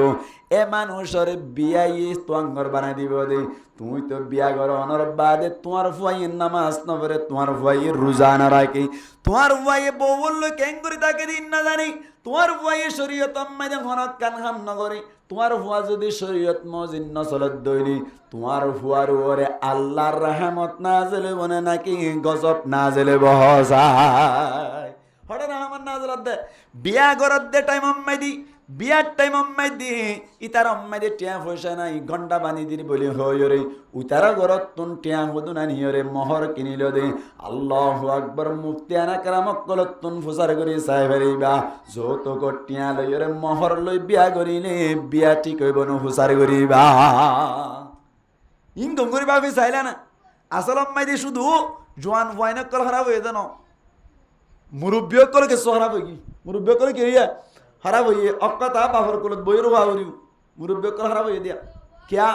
এ মানুষের বিয়াই তোয়াঙ্গর বানাই দিব দে তুই তো বিয়া কর অনর বাদে তোমার ফুয়াইয়ের নামাজ নবরে তোমার ফুয়াইয়ের রোজা না রাখি তোমার ফুয়াইয়ে বউ বললো কেন করে তাকে দিন না জানি তোমার ফুয়াইয়ে শরীয়ত মাঝে হনক কান হাম নগরে তোমার ফুয়া যদি শরীয়ত মজিন নচলত দইলি তোমার ফুয়ার ওরে আল্লাহর রহমত না জেলে বনে নাকি গজব না জেলে বহসায় হঠাৎ রহমত না জেলত দে বিয়া গরত দে টাইম আম্মাই দি বিয়ার টাইম আম্মাই দি ইতার আম্মাই দি টিয়া পয়সা নাই ঘন্টা বানি দিন বলি হয়রে উতারা গরত তুন টিয়া হদু না নিয়রে মোহর কিনিল দে আল্লাহু আকবার মুফতি আনা কারামক কলত তুন ফুসার করি সাহেবেরিবা যত কটিয়া লয়রে মোহর লই বিয়া করিলে বিয়া ঠিক হইব ন ফুসার করিবা ইন গঙ্গুরি বাপি চাইলে না আসল মাইদি শুধু জোয়ান ওয়াইনক কল খারাপ হয়ে জানো মুরব্বী কলে কিছু খারাপ হয়ে গি মুরব্বী কলে কি হইয়া খারাপ হইয়ে অক্কা বাপর কলত বইয়ের হওয়া হরিও মুরব্বী কল খারাপ হয়ে দিয়া কিয়া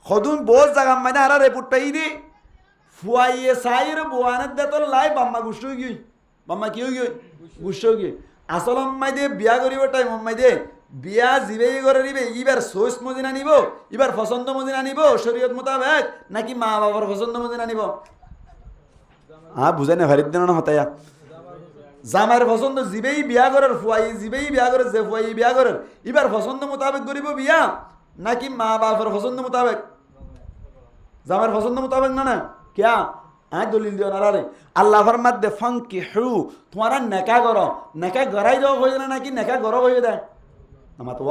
সদুন বোঝ জাগা মানে হারা রেপুট পাই দি ফুয়াইয়ে সাইয়ের বোয়ানের দেতর লাই বাম্মা গুসু গিয়ে বাম্মা কি হয়ে গুসু গিয়ে আসল মাইদে বিয়া করিব টাইম মাইদে বিয়া জিবেই করে নিবে এবার সোস মদিনা নিব এবার পছন্দ মদিনা নিব শরীয়ত মোতাবেক নাকি মা বাবার পছন্দ মদিনা নিব বুঝাই না ভারিত দিন হতায়া জামার পছন্দ জিবেই বিয়া করার ফুয়াই জিবেই বিয়া করে যে ফুয়াই বিয়া করার এবার পছন্দ মোতাবেক করিব বিয়া নাকি মা বাবার পছন্দ মোতাবেক জামার পছন্দ মোতাবেক না না কিয়া দলিল দিও না রে আল্লাহ ফরমাত দে ফাঙ্কি হু তোমারা নেকা করো নেকা গড়াই যাও হয়ে না নাকি নেকা গড় হয়ে দেয় আমার তো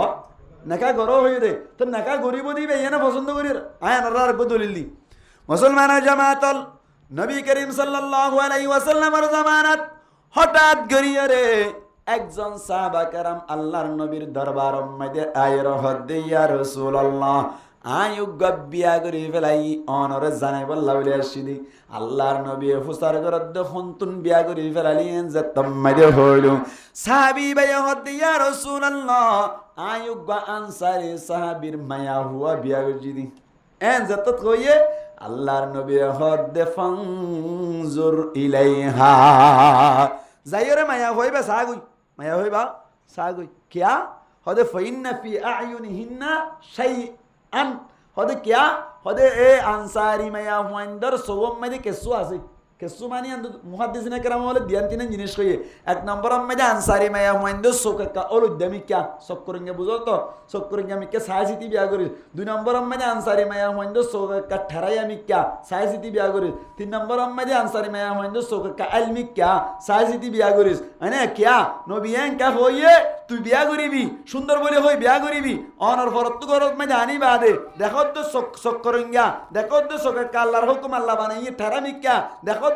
নেকা গড় হয়ে দে তো নেকা গরিব দিবে এনে পছন্দ করি আর দলিল দি মুসলমানের জামাতল নবী করিম সাল্লাল্লাহু আলাইহি ওয়াসাল্লামের জামানাত হঠাৎ গড়িয়ে রে একজন সাহাবা کرام আল্লাহর নবীর দরবার মধ্যে আয়ের হদ্দে ইয়া রাসূলুল্লাহ আয়ু গব্বিয়া করি ফেলাই অনরে জানাই বল্লা বলে আসিদি আল্লাহর নবী ফুসার গরদ ফন্তুন বিয়া করি ফেলালিয়েন যে তম্মাদে হইল সাহাবী ভাই হদ্দে ইয়া রাসূলুল্লাহ আয়ু গা আনসারী সাহাবীর মায়া হুয়া বিয়া করি এন যত কইয়ে আল্লাহর নবী হদ্দে ফানজুর ইলাইহা যাইরে মায়া হইবা সাগুই মায়া হইবা সাগুই কিয়া হদে ফাইন্না ফি আয়ুনিহিন্না শাইআন হদে কিয়া হদে এ আনসারি মায়া হুয়াইন্দর সোম মাদি কেসু আছে কেসু মানি মুহাদ্দিসিনে কেরাম বলে দিয়ান তিন জিনিস কইয়ে এক নম্বর মধ্যে আনসারি মায়া হুয়াইন্দর সোকা ওল উদ্যমি কিয়া সব করেঙ্গে বুঝো তো সব করেঙ্গে আমি কে সাইসিতি বিয়া করি দুই নম্বর মধ্যে আনসারি মায়া হুয়াইন্দর সোকা ঠারাই আমি কিয়া সাইসিতি বিয়া করি তিন নম্বর মধ্যে আনসারি মায়া হুয়াইন্দর সোকা আলমি কিয়া সাইসিতি বিয়া করিস মানে কিয়া নবিয়ান কা হইয়ে তুই বিয়া করিবি সুন্দর বলে হই বিয়া করিবি অনর ফরত তো গরত মধ্যে আনি বাদে দেখো তো সক করেঙ্গা দেখো তো সোকা আল্লাহর হুকুম আল্লাহ বানাইয়ে ঠারামি কিয়া দেখো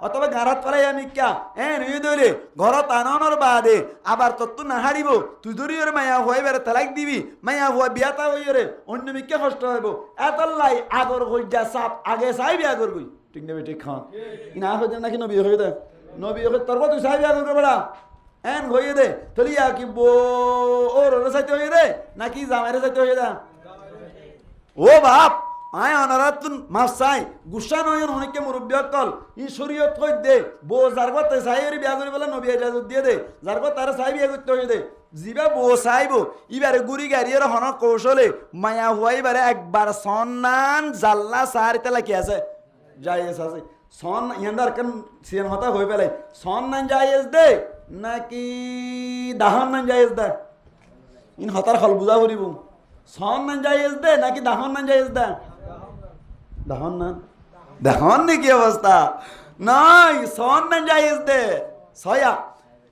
অথবা গারাত ফেলাই আমি কিয়া নিয়ে ধরে ঘরত আনানোর বাদে আবার তত্ত্ব না হারিব তুই ধরি ওর মায়া হয়ে বেড়ে তালাক দিবি মায়া হওয়া বিয়াতা হইয়ে রে অন্য মিকে কষ্ট হইব এতলাই আগর হই যা সাপ আগে চাই বিয়া করবি ঠিক নেবে ঠিক খান না হয়ে নাকি নবী হয়ে দে নবী হয়ে তোর তুই চাই বিয়া করবে বেড়া এন হয়ে দে তলিয়া কি ওর চাইতে হয়ে দে নাকি জামাইরে চাইতে হয়ে দে ও বাপ আয় অনারাতুন মাফসাই গুসা নয় অনেককে মুরব্বী কল ই শরীয়ত কই দে বো জারগত সাইরি বিয়া করি বলে নবী ইজাজত দিয়ে দে জারগত তার সাই বিয়া করতে হই দে জিবা বো সাইবো ইবারে গুরি গাড়ির হন কৌশলে মায়া হুয়াইবারে একবার সন্নান জাল্লা সারিতে লাগি আছে জায়েজ আছে সন ইয়ান্দার কেন সিয়ান মাথা হই পেলে সন্নান জায়েজ দে নাকি দাহন নান জায়েজ দে ইন হতার হল বুঝা করিব সন্নান জায়েজ দে নাকি দাহন নান জায়েজ দে দেখুন না দেখুন নি কি অবস্থা নাই সন্নান জায়েজ দে ছয়া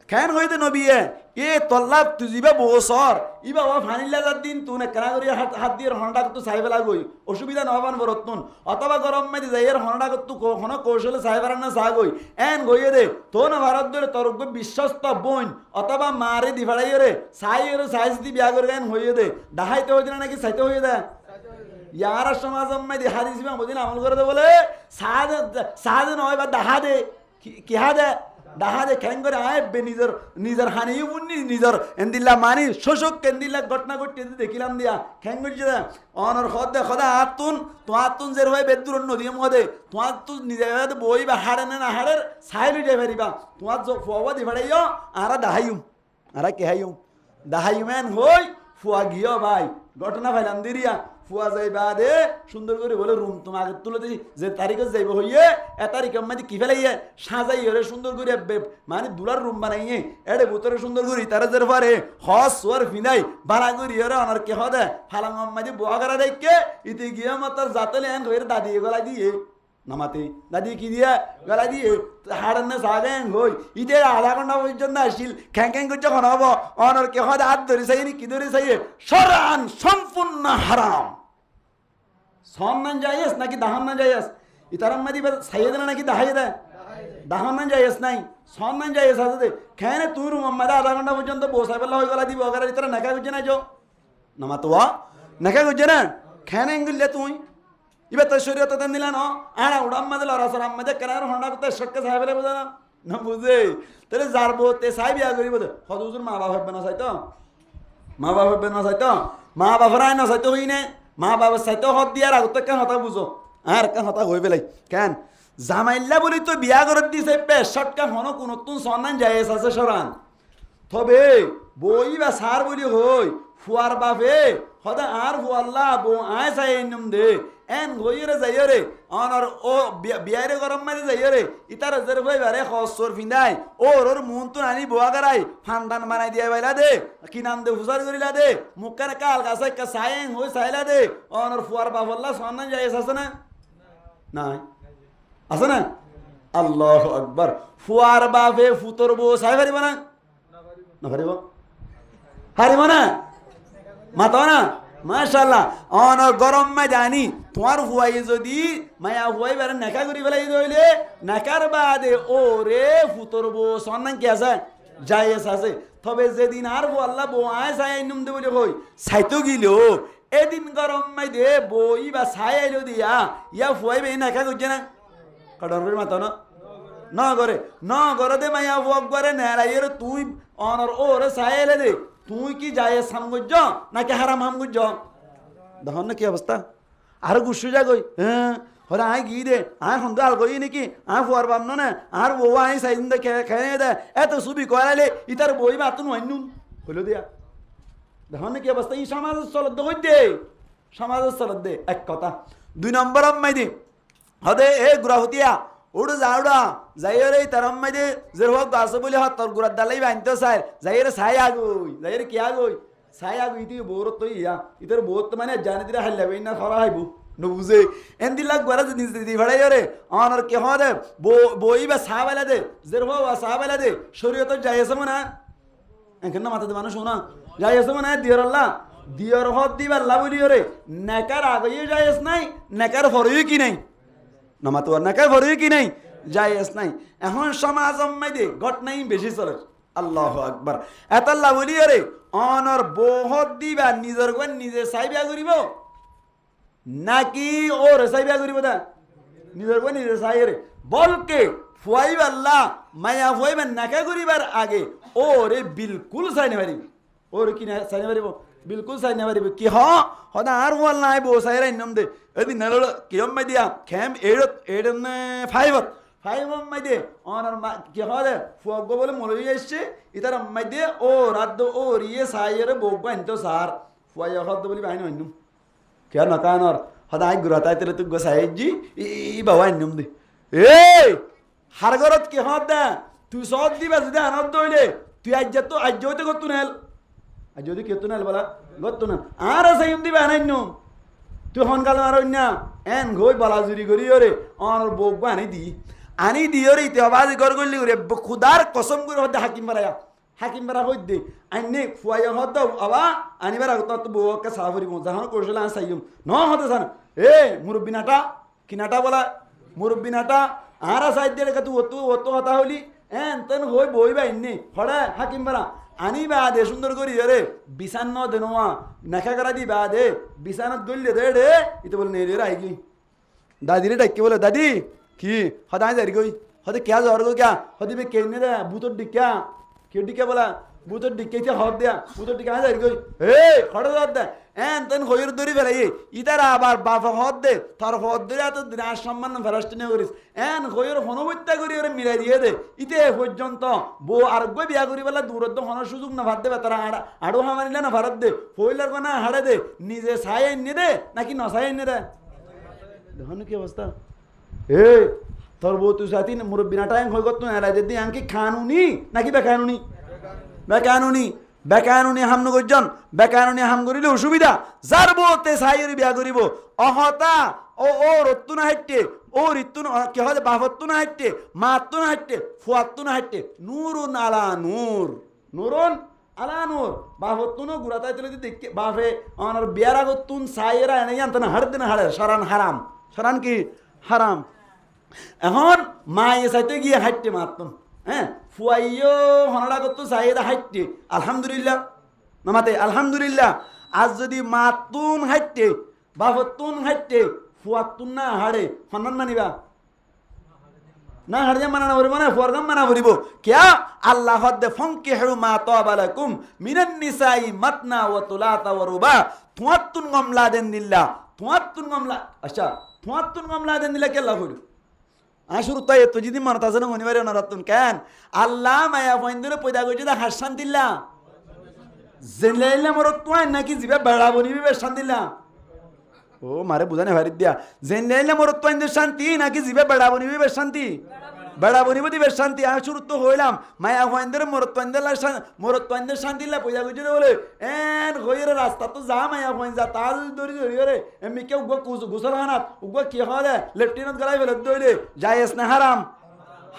কেন হইতে নবিয়ে এ তল্লাপ তুই যাবে বছর ই বাবা ফানিলা যার দিন তুই না কেনা করি হাত দিয়ে হনটা তো চাইবেলা গই অসুবিধা নহবান বরতুন অথবা গরম মেদি যাই এর হনটা তো কোন কৌশলে চাইবার না চা গই এন গইয়ে দে তো না ভারত ধরে তোর বিশ্বস্ত বোন অথবা মারে দি ফেলাই রে চাই এর সাইজ দি বিয়া করে এন হইয়ে দে ডাহাইতে হইতে না নাকি চাইতে হইয়ে দে ইয়ার সমাজ মেদি হাদিস মা বুঝিনা আমল করে দে বলে সাদ নয় বা দাহা দে কি হা দে দাহা দে খেং করে আয় বে নিজের নিজের হানি উন্নি নিজের এন্দিল্লা মানি শোষক কেন্দিল্লা ঘটনা ঘটতে দেখিলাম দিয়া খেং করছে দে অনর খদে খদা আতুন তো আতুন জের হয় বেদুর নদী মদে তোমার তো নিজে বই বা হাড়ে না হাড়ের সাইলি দে ফেরিবা তোমার ফুয়া দি ভাড়াইও আরা দাহাইম আরা কেহাইম দাহাইমেন হই ফুয়া গিয়ে ভাই ঘটনা ফাইলাম দিরিয়া ফুয়া যাই বাদে সুন্দর করে বলে রুম তোমাকে তুলে দিই যে তারিখে যাইব হইয়ে এ তারিখে মানে কি ফেলাইয়ে সাজাই হরে সুন্দর করে মানে দুলার রুম বানাইয়ে এড়ে ভিতরে সুন্দর করি তারা যে পারে হস সোয়ার ফিনাই বাড়া করি হরে অনার কে হদে ফালাং মাঝে বোয়া করা দেখে ইতে গিয়ে মাতার জাতলে এন হয়ে দাদি গলা দিয়ে নামাতে দাদি কি দিয়ে গলা দিয়ে হাড়ান্নে সাগেন হই ইতে আধা ঘন্টা পর্যন্ত আসিল খ্যাং খ্যাং করছে খন হব অনর কে হদে হাত ধরে চাইনি কি ধরে চাইয়ে সরান সম্পূর্ণ হারাম সন্নান যাইস নাকি দাহান যাইস ইতারাম মাদি সাইয়ে দেনা নাকি দাহাই দে দাহান যাইস নাই সন্নান যাইস আছে খেনে তুই রুম মাদা আধা ঘন্টা পর্যন্ত বসাই পেলা হয়ে গলা দিব অগারে ইতারা নেকা করছে না যো নামা তো নেকা করছে না খেন এঙ্গুলিয়া তুই এবার তোর শরীর তো দিলা ন আড়া উড়াম মাঝে লড়াচড় আমাদের কেনার হন্ডা করতে শটকে সাহেব বোঝা না বুঝে তাহলে যার তে সাই বিয়া করিব হদুজুর মা বাপ হবে না চাইতো মা বাপ হবে না চাইতো মা বাপের আয় না চাইতো হই নে মা বাবার চাইতো হদ দিয়ার আগত কেন হতা বুঝো আর কেন হতা হয়ে পেলাই কেন জামাইল্লা বলি তো বিয়া করে দিছে পেশটকা হন কোন তুন সন্ধান যাই আছে সরান তবে বই বা সার বলি হই ফুয়ার বাপে হদা আর ফুয়াল্লা বউ আয় চাই নিম দে এন গইরে যাইরে অনর ও বিয়ারে গরম মাঝে যাইরে ইতার জের ভাই বারে খসর ফিন্দাই ওর মন তো আনি বোয়া করাই ফান্দান বানাই দিয়া বাইলা দে কি নাম দে হুসার করিলা দে মুখের কাল গাছে কা সায়েং হই সাইলা দে অনর ফুয়ার বাপল্লা সন্ধান যাই আছে না নাই আছে না আল্লাহু আকবার ফুয়ার বাপে ফুতর বউ সাই পারিব না না পারিব পারিব না মাতো না মাশাআল্লাহ অনর গরম মা জানি তোমার হুয়াই যদি মায়া হুয়াই বারে নেকা করি ফেলাই দইলে নেকার বাদে ওরে ফুতরবো সন্ধান কি আছে জায়েজ আছে তবে যেদিন আর বউ আল্লাহ বউ আয় সাই নুম দে বলে কই সাইতো গিলো এদিন গরম মাই দে বই বা সাই আইলো দিয়া ইয়া হুয়াই বে নেকা করছে না কডরের মাতো না ন করে দে মায়া হুয়াক করে নেরাইয়ের তুই অনর ওরে সাই এলে দে তুই কি যায় সাম গুজ নাকি হারাম হাম গুজ দেখুন না কি অবস্থা আর গুসু যা গই হ্যাঁ হরে আয় গি দে আয় সন্ধ্যা আল গই নাকি আয় ফুয়ার বাম না আর বউ আয় সাইদিন দে খেয়ে দে এত সুবি করাইলে ইতার বই বা তুন অন্যুম হইল দিয়া দেখুন না কি অবস্থা ই সমাজের চলত দে কই দে সমাজের চলত দে এক কথা 2 নম্বর আম্মাই দে হদে এ গুরাহতিয়া ওড় যাওড়া যাইরে তারাম মাইদে যে হোক গাছ বলি হাত তোর গুড়ার ডালাই বানতে চাই যাইরে ছাই আগই যাইরে কি আগই ছাই আগই তুই বোর তো ইয়া ইতর বোর তো মানে জানি দিরা হাইলাবে না খরা হাইবু নবুজে এন্দি লাগ গরা জিনিস দি ভাড়াই রে অনর কে হদে বই বা সাবালা দে যে হোক সাবালা দে শরীয়ত যাইছে মনা এখন না মাথাতে মানুষ শোনা যাইছে মনা দিয়র আল্লাহ দিয়র হদ দিবার আল্লাহ বলি রে নেকার আগই যাইছ নাই নেকার ফরই কি নাই নামা তো নাকার ভরে কি নাই জায়েজ নাই এখন সমাজ আম্মাই দে ঘটনাই বেশি চলে আল্লাহু আকবার এত আল্লাহ বলি রে অনর বহুত দিবা নিজের গন নিজে সাইবিয়া করিব নাকি ওর সাইবিয়া করিব দা নিজের গন নিজে সাই রে বলকে ফুয়াইব আল্লাহ মায়া ফুয়াইব নাকা করিবার আগে ওরে বিলকুল সাইনে পারিব ওর কি না সাইনে পারিব बिल्कुल सही नहीं बारी कि हाँ होना आर वाल ना है वो सही रहे इन्नम दे यदि नलो कियम में दिया खेम एडन फाइव में दे और कि हाँ दे फुआगो बोले मोलो ये इससे इधर में दे ओ रात ओ ये साये रे बोगा इन्तो सार फुआ ये हाथ बोली बाइनो इन्नम क्या नकान और होना आई गुराता है तेरे तू गोसाई जी ई बावा इन्नम दे हर गरत कि हाँ दे तू सौद दी बस दे अनद दो ले तू आज जो तो तू नेल যদি কেতু নাল বলা গত না আর সাইম দিবা নাইনো তুই হনকাল আর অন্য এন গই বলা জুরি করি ওরে অনর বক বানি দি ওরে তে আওয়াজ গর গলি ওরে খুদার কসম করে হদে হাকিম বারা হই দে আইনে ফুয়ায় হদ আবা আনিবার আগত তো বক সাফরি মো জাহান কোরশলা সাইম ন হতে সান এ মুরব্বিনাটা কিনাটা বলা মুরব্বিনাটা আর সাইদ দে কত অত হতা হলি এন তন হই বইবা ইন্নে হড়া হাকিম বারা আনি বাদে সুন্দর করি রে বিছান্ন দেনোয়া নাকা করা দি বাদে বিছানত গল্লে দে রে ইতে বল নেরে আইগি দাদি রে ডাকি বলে দাদি কি হদাই যাই গই হদে क्या জর গো क्या হদে বে কেনে রে বুতর ডিকা কে ডিকা বলা বুতর ডিকে তে হদ দিয়া বুতর ডিকা যাই গই এ খড় দর দে এন তন হইর দরি ফেলাই ইতার আবার বাপ হদ দে তার হদ দে তো দিনার সম্মান ফেরাস্ত নে করিস এন হইর হনবত্যা করি ওরে মিলাই দিয়ে দে ইতে পর্যন্ত বউ আর গই বিয়া করি বলা দূরত্ব হনার সুযোগ না ভাত দেবে তারা আড়ো হামানিলে না ভারত দে হইলার কোনা হাড়ে দে নিজে ছাই এনে দে নাকি নছাই এনে দে দেখুন কি অবস্থা এ তোর বউ তুই সাথী মুরব্বী নাটাই হয়ে গত না যদি আঙ্কি খানুনি নাকি বেকানুনি হামনু গজন বেকানুনি হাম করিলে অসুবিধা যার বউতে সাইয়ের বিয়া করিব অহতা ও রত্তু না হাইটে ও ঋতু কি হয় বাফত্তু না হাইটে মাত্তু না হাইটে ফুয়াত্তু না হাইটে নূরুন আলা নূর বাফত্তুনো গুড়াতাই তুলে দেখে বাফে অনার বিয়ার আগতুন সাইয়েরা এনে জানতো না হাড় দিন হাড়ে সরান কি হারাম এখন মায়ে চাইতে গিয়ে হাইটে মাত্তন হ্যাঁ ফুয়াইও হনড়া করতো চাহিদা হাইটে আলহামদুলিল্লাহ নামাতে আলহামদুলিল্লাহ আজ যদি মাতুন হাইটে বাপতুন হাইটে ফুয়াতুন না হাড়ে হন্নন মানিবা না হাড়িয়া মানা ভরিব না ফুয়ারগাম মানা ভরিব কিয়া আল্লাহ হদ্দে ফানকিহু মা তাবালাকুম মিনান নিসাই মাতনা ওয়া তুলাতা ওয়া রুবা তুয়াতুন গমলা দেন দিল্লা তুয়াতুন গমলা আচ্ছা তুয়াতুন গমলা দেন দিল্লা কে আল্লাহ হইল আসুর তাই তো যদি মনত আছে না মনিবারে নরাতুন কেন আল্লাহ মায়া ফইন্দরে পয়দা কইছে দা হাসান দিল্লা জেলাইলা মরত তুই নাকি জিবা বেড়া বনিবি বেশান দিল্লা ও মারে বুঝানে ভারি দিয়া জেলাইলা মরত তুই শান্তি নাকি জিবা বেড়া বনিবি বেশ শান্তি বেড়া বনিব দিবে শান্তি আসুর তো হইলাম মায়া ফইন্দরে মরত শান্তিলা পয়দা কইছে বলে এন হইরে রাস্তা তো যা মায়া ফইন যা তাল দরি দরি রে এমনি কেউ গোসল হানাত উগো কি হয় লেফটেন্যান্ট গলাই ফেলে দইলে যাইস না হারাম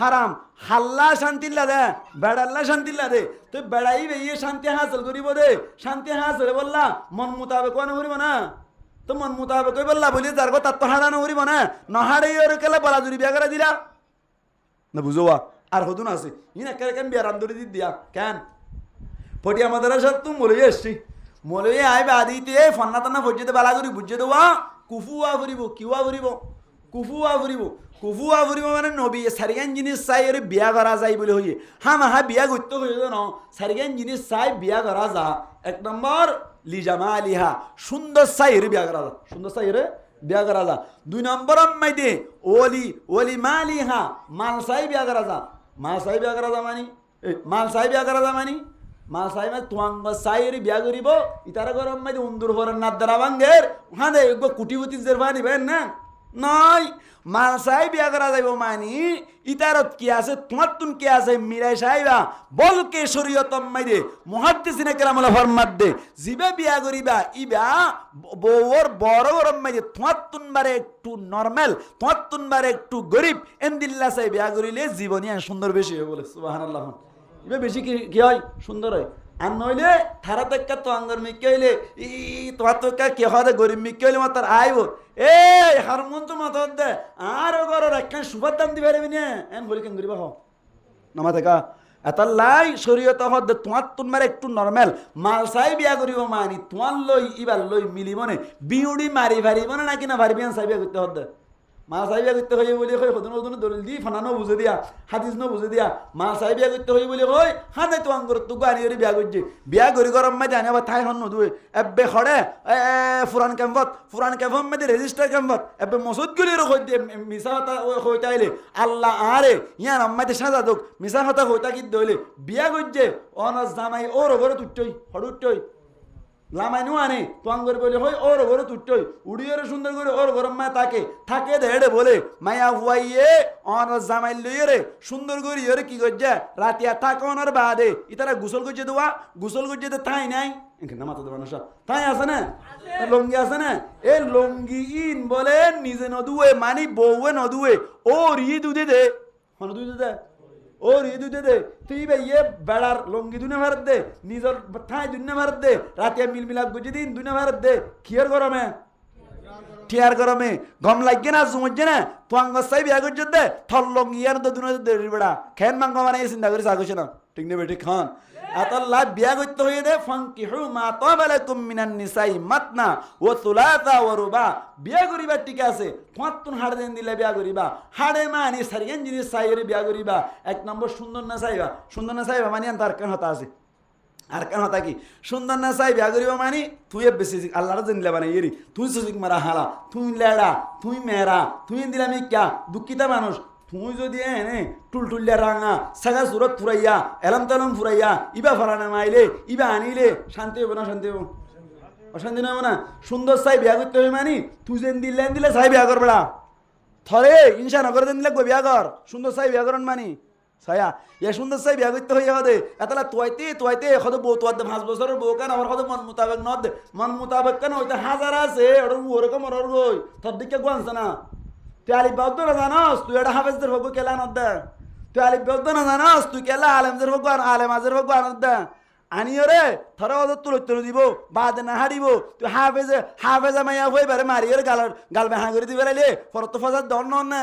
হারাম হাল্লা শান্তি দে বেড়াল্লা শান্তি দে তুই বেড়াই বেয়ে শান্তি হাসিল করিব দে শান্তি হাসিল বললা মন মোতাবেক কোন করিব না তো মন মোতাবেক কই বললা বলি যার কথা তো হারানো করিব না নহাড়ে ওর কেলা বলা জুরি বিয়া করে দিলা না বুঝোয়া আর হদুন আছে ইনা কেন কেন বিয়ার আন্দরি দি দিয়া কেন পটিয়া মাদ্রাসা তুই মলই এসছি মলই আইবে আদিতে ফন্না তান্না ফজ্জেতে বালা করি বুঝে দেওয়া কুফুয়া ফুরিব কিওয়া ফুরিব কুফুয়া ফুরিব কুফুয়া ফুরিব মানে নবী সারিগান জিনিস চাই ওরে বিয়া করা যায় বলে হইয়ে হ্যাঁ মা বিয়া করতে হইল ন সারিগান জিনিস চাই বিয়া করা যা এক নম্বর লিজামা আলিহা সুন্দর চাই ওরে বিয়া করা যা সুন্দর চাই ওরে বিয়া করা যা দুই নম্বর মাইদে ওলি মালিহা মাল চাই বিয়া করা যা মাল চাই বিয়া করা যা মানি মাল চাই বিয়া করা যা মানি মাল চাই মানে তোমাঙ্গ চাই ওরে বিয়া করিব ইতারা গরম মাইদে উন্দুর হরের নাদ্দারা বাঙ্গের হ্যাঁ দে কুটি কুটি জেরবা নিবেন না নয় মাল চাই বিয়া করা যাইব মানি ইতারত কি আছে তোমার তুন কি আছে মিরাই সাহেবা বলকে শরীয়তম মাইদে মুহাদ্দিসিনে কেরামুল ফরমাত দে জিবে বিয়া করিবা ইবা বউর বড় গরম মাইদে তোমার তুন বারে একটু নরমাল তোমার তুন বারে একটু গরিব এন্দিল্লা চাই বিয়া করিলে জীবনী সুন্দর বেশি হয় বলে সুবহানাল্লাহ ইবে বেশি কি হয় সুন্দর হয় আর নইলে থারা তেক্কা তো আঙ্গর মিকে হইলে ই তোমার তো কে হয় গরিব মিকে হইলে মাতার আইব এই হারমোন তো মাথা দে আর গরর একখান সুপার দাম দিবে পারবি না এন বলি কেন করিবা হ নামা থেকে এত লাই শরীয়ত হদ তোমার তোমার একটু নরমাল মাল চাই বিয়া করিব মানি তোমার লই ইবার লই মিলিব নে বিউডি মারি ভারিব না নাকি না ভারবি চাই বিয়া করতে হদ মা চাই বিয়া করতে হই বলি কই সদন সদন দলিল দি ফানানো বুঝে দিয়া হাদিস ন বুঝে দিয়া মা চাই বিয়া করতে হই বলি কই হাতে তো আঙ্গুর তো গানি ওরে বিয়া করছে বিয়া করি গরম মে জানি আবার ঠাই হন নদুয়ে এবে খড়ে ফুরান ক্যাম্পত মে রেজিস্টার ক্যাম্পত এবে মসুদ গুলির কই দিয়ে মিছা কথা কইতাইলে আল্লাহ আরে ইয়ার আম্মাতে সাজা দক মিছা কথা কইতা কি দইলে বিয়া করছে অনস জামাই ওর ঘরে তুট্টই হড়ুট্টই লামাই নুয়ানে তোয়াং করে বলে হই ওর ঘরে তুট্টই উড়িয়ে সুন্দর করে ওর ঘর মা থাকে দেড়ে বলে মায়া হুয়াইয়ে অনস জামাই লইয়ে রে সুন্দর করে ইয়ে কি করছে রাতিয়া থাকনের বাদে ইতারা গোসল করছে দেওয়া গোসল করছে তো তাই নাই না মাথা দেওয়া না তাই আছে না লঙ্গি আছে না এ লঙ্গি ইন বলে নিজে নদুয়ে মানি বউয়ে নদুয়ে ওর ই দুধে দে দুধে দে ওর ই দুধে দে তুই বে ইয়ে বেড়ার লঙ্গি দুনে ভারত দে নিজের ঠাই দুনে ভারত দে রাতে মিলমিলাপ গুজি দিন দুনে ভারত দে কিয়ার গরমে টিয়ার গরমে গম লাগে না জুমজে না তোয়াঙ্গ চাই বিয়া করছে দে থল লঙ্গি আর তো দুনে দে বেড়া খেন মাংগ মানে চিন্তা করে সাগছে না ঠিক নেবে ঠিক খান আতাল্লাহ বিয়া করতে হয়ে দে ফানকিহু মা তাবালাকুম মিনান নিসাই মাতনা ওয়া সুলাসা ওয়া রুবা বিয়া করিবা ঠিক আছে তোমার হাড় দেন দিলে বিয়া করিবা হাড়ে মানে সারিয়ান জিনিস চাইরে বিয়া করিবা এক নম্বর সুন্দর না চাইবা মানে তার কেন হতা আছে আর কেন হতা কি সুন্দর না চাই বিয়া করিবা মানে তুই বেশি আল্লাহর জানিলে মানে এরি তুই সুজিক মারা হালা তুই লেড়া তুই মেরা তুই দিলামি ক্যা দুঃখিতা মানুষ তুই যদি এনে টুলটুলিয়া রাঙা সাগা সুরত ফুরাইয়া এলাম তালাম ফুরাইয়া ইবা ফরানা মাইলে ইবা আনিলে শান্তি হবো না শান্তি হবো অশান্তি না হবো না সুন্দর চাই বিয়া করতে হবে মানি তুই যেন দিলে চাই বিয়া কর বেড়া থরে ইনসা নগর দেন দিলে বিয়া কর সুন্দর চাই বিয়া করন মানি ছায়া ইয়া সুন্দর চাই বিয়া করতে হইয়া দে এতলা তোয়াইতে এখদ বউ তোয়ার দে 5 বছরের বউ কেন আমার কত মন মোতাবেক ন দে মন মোতাবেক কেন ওইটা হাজার আছে ওরকম ওর গই তোর দিকে গোয়ানছে না তুই আলিফ বাউদ্দ না জানাস তুই এটা হাফেজদের ভোগ কেলা আনত দে তুই আলিফ বাউদ্দ না জানাস তুই কেলা আলেমদের ভোগ আলেমাজের ভোগ আনত দে আনিও রে থরে ওদের তুলে দিব বাদে না হারিব তুই হাফেজে মাইয়া হই বারে মারি ওর গাল বেহা করে দিবে রে ফরত ফজার দর নন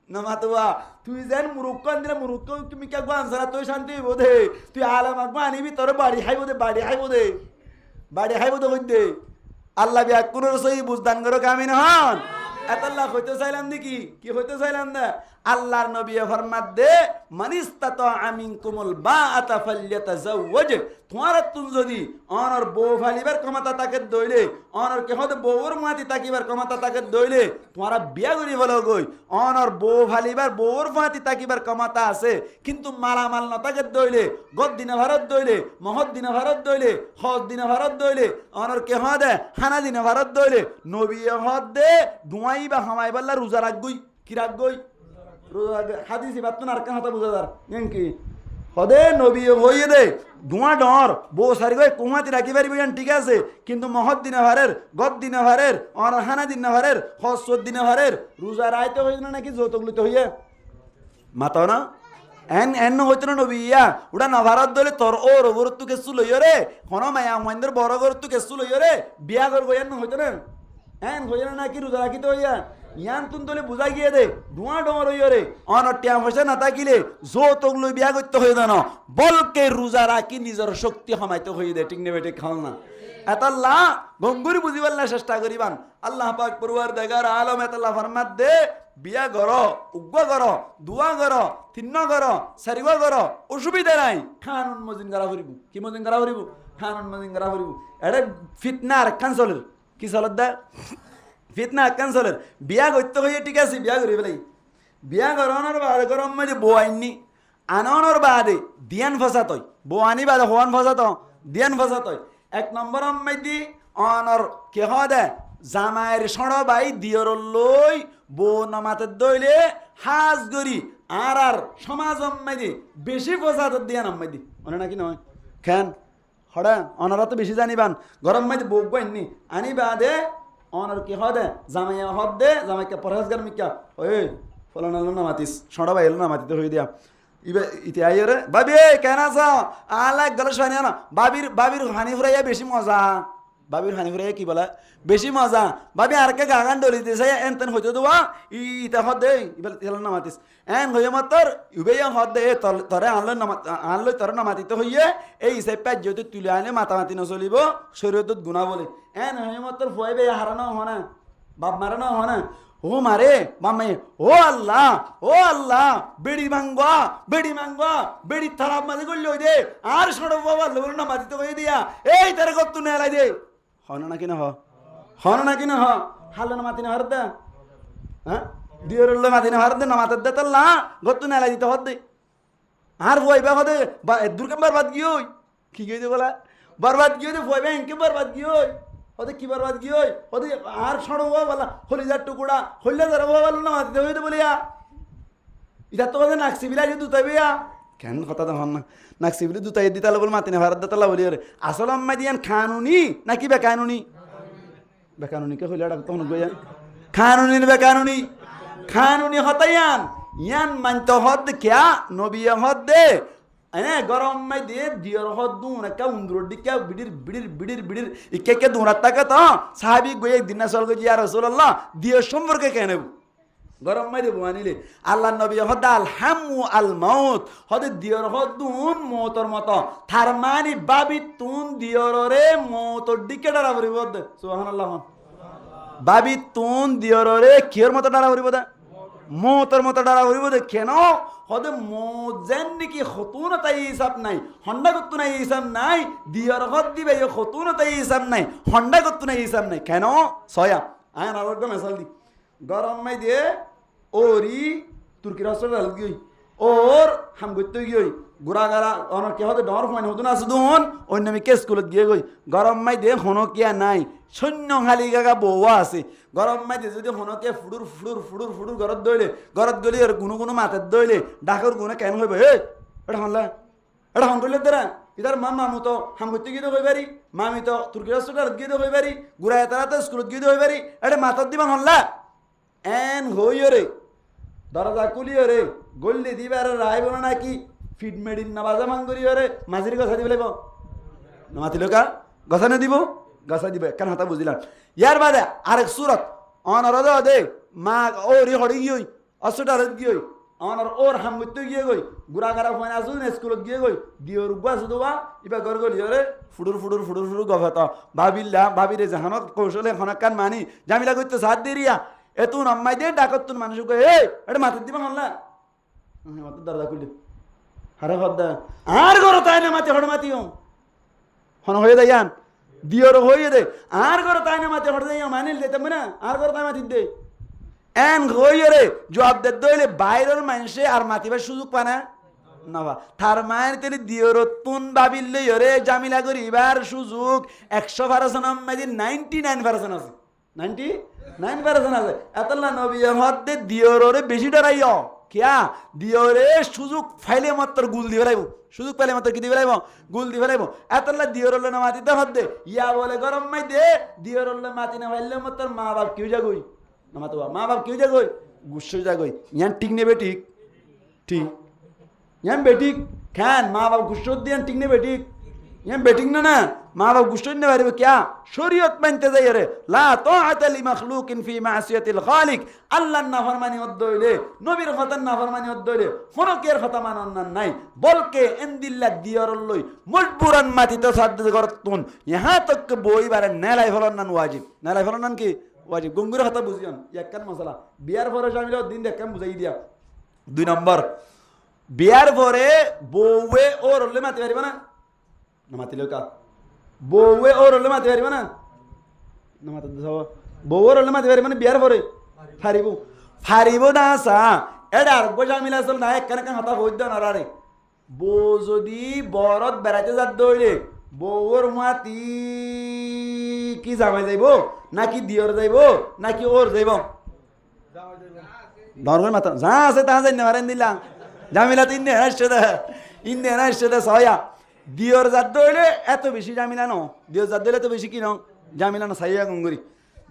না মাতুয়া তুই যেন মুরুক্ক আনদিলে মুরুক্ক তুমি কে গোয়ানছ না তুই শান্তি হইব দে তুই আলেমাক আনিবি তোর বাড়ি হাইব দে বাড়ি হাইব দে হই দে আল্লাহ বিয়া কোন সহি বুঝদান করো কামিন হন এতাল্লাহ হইতে চাইলাম দেখি কি হইতে চাইলাম না আল্লাহর নবী ফরমাত দে মানিস্তাতা আমিনকুমুল বাআতা ফালইয়াতাজাওয়াজ তোমার তুন যদি অনর বউ ফালিবার ক্ষমতা তাকে দইলে অনর কে হতে বউর মাটি তাকিবার ক্ষমতা তাকে দইলে তোমারা বিয়া করি বলো গই অনর বউ ফালিবার বউর মাটি তাকিবার ক্ষমতা আছে কিন্তু মালামাল না তাকে দইলে গদ দিনে ভারত দইলে মহৎ দিনে ভারত দইলে হজ দিনে ভারত দইলে অনর কে হদে হানা দিনে ভারত দইলে নবী হদ দে দুয়াই বা হামাই বাল্লা রোজা রাখগই কি রাখগই হাদিস বাতন আর কাহতা বুঝাদার কি হদে নবী হইয়ে দে ধোঁয়া ডর বউ সারি গই কুমাতি রাখি পারিবি ঠিক আছে কিন্তু মহৎ দিনে ভারের গদ দিনে ভারের অনহানা দিনে ভারের হজ দিনে ভারের রোজা রাইতে হইল না নাকি যৌতুকলিতে হইয়ে মাতাও না এন হইতো না নবী ইয়া ওটা না ভারত দলে তোর ও রবর তু কেসু লইয় রে হন মায়া মহেন্দ্র বড় গর তু কেসু লইয় রে বিয়া করব এন হইতো না এন হইয় না নাকি রোজা রাখিতে হইয়া ইয়ান তুন তোলে বুঝা গিয়ে দে ধোঁয়া ডর হইয় রে অনর টিয়া পয়সা না থাকিলে যৌতুক লই বিয়া করতে হয়ে জানো বলকে রোজা রাখি নিজের শক্তি হমাইতে হয়ে দে ঠিক নেবে ঠিক খাও না এতাল্লাহ গঙ্গুরি বুঝিবার চেষ্টা করিবান আল্লাহ পাক পরওয়ারদিগার আলম এতাল্লাহ ফরমাত দে বিয়া করো উগ্র করো দুয়া করো তিন্ন করো চারিবা করো অসুবিধা নাই খানুন মজিন করা ফুরিব কি মজিন করা ফুরিব খানুন মজিন করা ফুরিব এটা ফিতনা আর কানসলের কি চলত দা ফিতনা ক্যান্সেলের বিয়া করতে হইয়ে ঠিক আছে বিয়া করি পেলাই বিয়া করানোর বাদে গরম মাঝে বউ আইনি আনানোর বাদে দিয়ান ফসাত হয় বউ আনি বাদে হওয়ান ফসাত দিয়ান ফসাত হয় এক নম্বর মাইদি অনর কেহ দে জামাইয়ের সড় বাই দিয়র লই বউ নামাতে দইলে হাজ গরি আর সমাজ মাইদি বেশি ফসাত দিয়ান মাইদি মনে নাকি নয় খেন হড়া অনারা তো বেশি জানিবান গরম মাঝে বউ আইনি আনি বাদে অনর কি হদে জামাইয়া হদ দে জামাইকে পরহেজগার মিকা ওই ফলান আলো না মাতিস সড়া বাইল না মাতিতে হই দিয়া ইবে ইতি আইরে বাবি কেন আছো আলা গলস ফানি না বাবির হানি ফুরাইয়া বেশি মজা বাবির হানি ফুরাইয়া কি বলে বেশি মজা বাবি আর কে গাগান ডলি দিছে এনতেন হইতো দোয়া ইতা হদ দে ইবেল তেল না মাতিস এন হইয়া মাতর ইবে হদ দে তরে আনলো তরে না মাতিতে হইয়ে এই হিসাব পাঁচ যদি তুলে আনে মাতামাতি নচলিব শরীয়তত গুণা বলে এন হইয়া মাতর ফুয়াই বে হারানো হনা বাপ মারানো হনা ও মারে মামে ও আল্লাহ বেড়ি মাংবা বেড়ি থারাপ মাঝে করলে ওই দে আর সড় বাবা লোর না মাতিতে হয়ে দিয়া এই তারে কত নেলাই দে হন না কিনা হন না কিনা হালো না মাতি না হর দা হ্যাঁ দিয়রুল্লাহ মাতি না হর দে না মাতার দে তাল্লা গত নেলাই দিতে হর দে আর ফুয়াইবা হদে দুর্গা বরবাদ গিয়ে কি গিয়ে দে বলা বরবাদ গিয়ে দে ফুয়াইবা এনকে বরবাদ গিয়ে ওদের কি বরবাদ গিয়ে ওদের আর সড় হওয়া বলা হলিজার টুকুড়া হইলে যারা হওয়া বলো না মাতিতে হইতে বলিয়া এটা তো ওদের নাকসিবিলা যে দুতাইবিয়া কেন কথা তো হন না নাকসিবিলি দুতাই দিতালে বলে মাতিনে ভারত দাতালা বলি রে আসল আম্মা দিয়ান খানুনি নাকি বেকানুনি বেকানুনিকে হইলে তখন গইয়া খানুনি হতাইয়ান ইয়ান মানতে হদ কিয়া নবী হদ দে এনে গরম মাই দিয়ে দিয়র হদ দুন একা উন্দুর দিকে বিড়ির ইকে দুরাত তাকে তো সাহাবি গই একদিন না চল গই ইয়া রাসূলুল্লাহ দিয়ে সম্পর্কে কেন গরম মাই দেবো আনিলে আল্লাহ নবী হদ আল হামু আল মাউত হদ দিয়র হদ দুন মৌতর মতো থার মানি বাবি তুন দিয়রে মৌতর দিকে ডারা পড়িব সুবহানাল্লাহ বাবি তুন দিয়রে কিয়র মতো ডারা পড়িব দা মৌতর মতো ডারা পড়িব দে কেন হদে মোজেন নাকি খতুনতাই হিসাব নাই হন্ডা করতো নাই হিসাব নাই দিয়র হদ দিবে খতুনতাই হিসাব নাই হন্ডা করতো নাই হিসাব নাই কেন ছয়া আয়ন আর একদম মেসাল দি গরম মাই দিয়ে ওরি তুর্কির হসপিটাল গই ওর হাম করতে গই গুড়া গাড়া অনেক কে হতে ডর হয় হতো না শুধু অন্য আমি কে স্কুলত গিয়ে গই গরম মাই দিয়ে হনকিয়া নাই সৈন্য খালি গাগা বউয়া আছে গরম মাই দিয়ে যদি হনকে ফুডুর ঘরত দইলে ঘরত গলি আর কোনো মাথার দইলে ডাকর গুণে কেন হইব হে এটা হনলা এটা হন করলে তারা ইতার মামু তো হাম করতে গিয়ে হই পারি মামি তো তুর্কির হসপিটাল গিয়ে হই পারি গুড়া তারা তো স্কুলত গিয়ে হই পারি এটা মাথার দিবা হনলা এন হইও রে দরজা কুলিও রে গল্লি দিবার রাইব না নাকি ফিট মেডিন না বাজা মাঙ্গরি রে মাঝির গছা দিব লাগব না মাতিল কা গছা না দিব গছা দিবে কেন হতা বুঝিলাম ইয়ার বাদে আরেক সুরত অনরদ দে মা ও রে হড়ি গিয়ে হসপিটাল গিয়ে আমার ওর হামগুতে গিয়ে গই গুড়াগাড়া ফোন আসুন স্কুলত গিয়ে গই দিওর উগা শুধু বা ইবা ঘর গলি ওরে ফুডুর ফুডুর ফুডুর ফুডুর গফাত ভাবিল্লা ভাবিরে জাহানত কৌশলে হনাকান মানি জামিলা করতে সাথ দেরিয়া এতুন আম্মাই দে ডাকত তুন মানুষ কই এই এটা মাথার দিবা হল্লা মাথার দরজা খুললি হারে হদ্দা আর ঘর তাই না মাতে হড় মাতিও হন হয়ে যাইয়ান দিওর হয়ে দে আর ঘর তাই না মাতে হড় যাইয়া মানিল দে তেমন না আর ঘর তাই মাতি দে এন হয়ে রে জবাব দে দইলে বাইরের মানুষে আর মাতিবার সুযোগ পানা না তার মায়ের তেলে দিওর তুন ভাবিলে রে জামিলা করি এবার সুযোগ 100% মেদি 99% আছে 99% আছে এতলা নবী হদ্দে দিওরে বেশি ডরাইও কিয়া দিওরে সুযোগ ফাইলে মাত্র গুল দি ফেলাইব সুযোগ পাইলে মাত্র কি দি ফেলাইব গুল দি ফেলাইব এতলা দিওরলে না মাতিতে হদ্দে ইয়া বলে গরম মাই দে দিওরলে মাতি না ফাইলে মাত্র মা বাপ কিউ যাগই না মাতবা মা বাপ কিউ যাগই গুচ্ছ যাগই ইয়ান ঠিক নেবে ঠিক ঠিক ইয়ান বেটিক খান মা বাপ গুচ্ছ দিয়ান ঠিক নেবে ঠিক ইয়ান বেটিক না না মা বাপ গুচ্ছ নে পারিব কিয়া শরীয়ত মানতে যাই রে লা তাআতা লি মাখলুকিন ফি মাসিয়াতিল খালিক আল্লাহর নাফরমানি হদ্দইলে নবীর খতার নাফরমানি হদ্দইলে ফরকের খতা মানন নাই বলকে ইনদিল্লা দিয়রল লই মজবুরান মাতিতে সাদ্দ করতুন ইহা তক বইবারে নেলাই ফলন নান ওয়াজিব নেলাই ফলন নান কি ওয়াজিব গঙ্গুর হতা বুঝিয়ন একখান মশলা বিয়ার পরে জামিল দিন দেখকাম বুঝাই দিয়া 2 নম্বর বিয়ার পরে বউয়ে ওর হলে মাতি পারিবা না না মাতিলেও কা বউয়ে ওর হলে মাতি পারিবা না না মাতি বউর হলে মাতি পারিবা না বিয়ার পরে ফারিব না সা এটা আর জামিল আসল না একখান একখান হতা হইত না রে বউ যদি বরত বেড়াইতে যাত দইলে বউর মাতি কি জামাই যাইব নাকি দিয়র যাইব নাকি ওর যাইব ধর্মের মাথা যা আছে তা যাই না দিলা জামিলা তো ইন্ডিয়ান আসছে সয়া দিয়র জাত দইলে এত বেশি জামিলা ন দিয়র জাত দইলে এত বেশি কি ন জামিলা ন সাইয়া গঙ্গুরি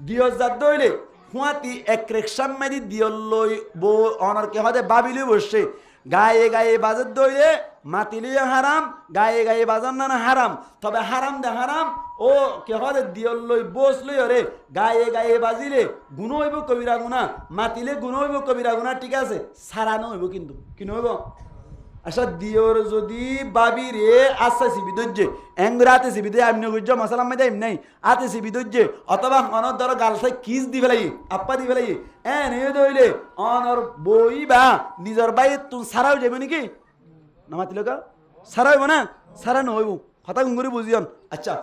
দিয়র জাত দইলে হুয়াতি এক রেকশাম মারি দিয়র লই বউ অনার কে হদে বাবিলে বসছে গায়ে গায়ে বাজার দইলে মাতিলে হারাম গায়ে গায়ে বাজার না হারাম তবে হারাম দে হারাম ও কে হদে দিয়র লই বস লই রে গায়ে গায়ে বাজিলে গুণ হইব কবিরা গুণা মাতিলে গুণ হইব কবিরা গুণা ঠিক আছে সারানো হইব কিন্তু কি হইব আচ্ছা দিওর যদি বাবি রে আচ্ছা সিবি দজ্জে এংরাতে সিবি দে আমনে গুজ্জ মশলা মধ্যে এম নাই আতে সিবি দজ্জে অথবা অনর ধর গালসাই কিস দি ফেলাই আপা দি ফেলাই এনে দইলে অনর বই বা নিজর বাই তুই সারাও যাবে নাকি না মাতিল কা সারা হইব না সারা নহইব কথা গুঙ্গুরি বুঝিয়ন আচ্ছা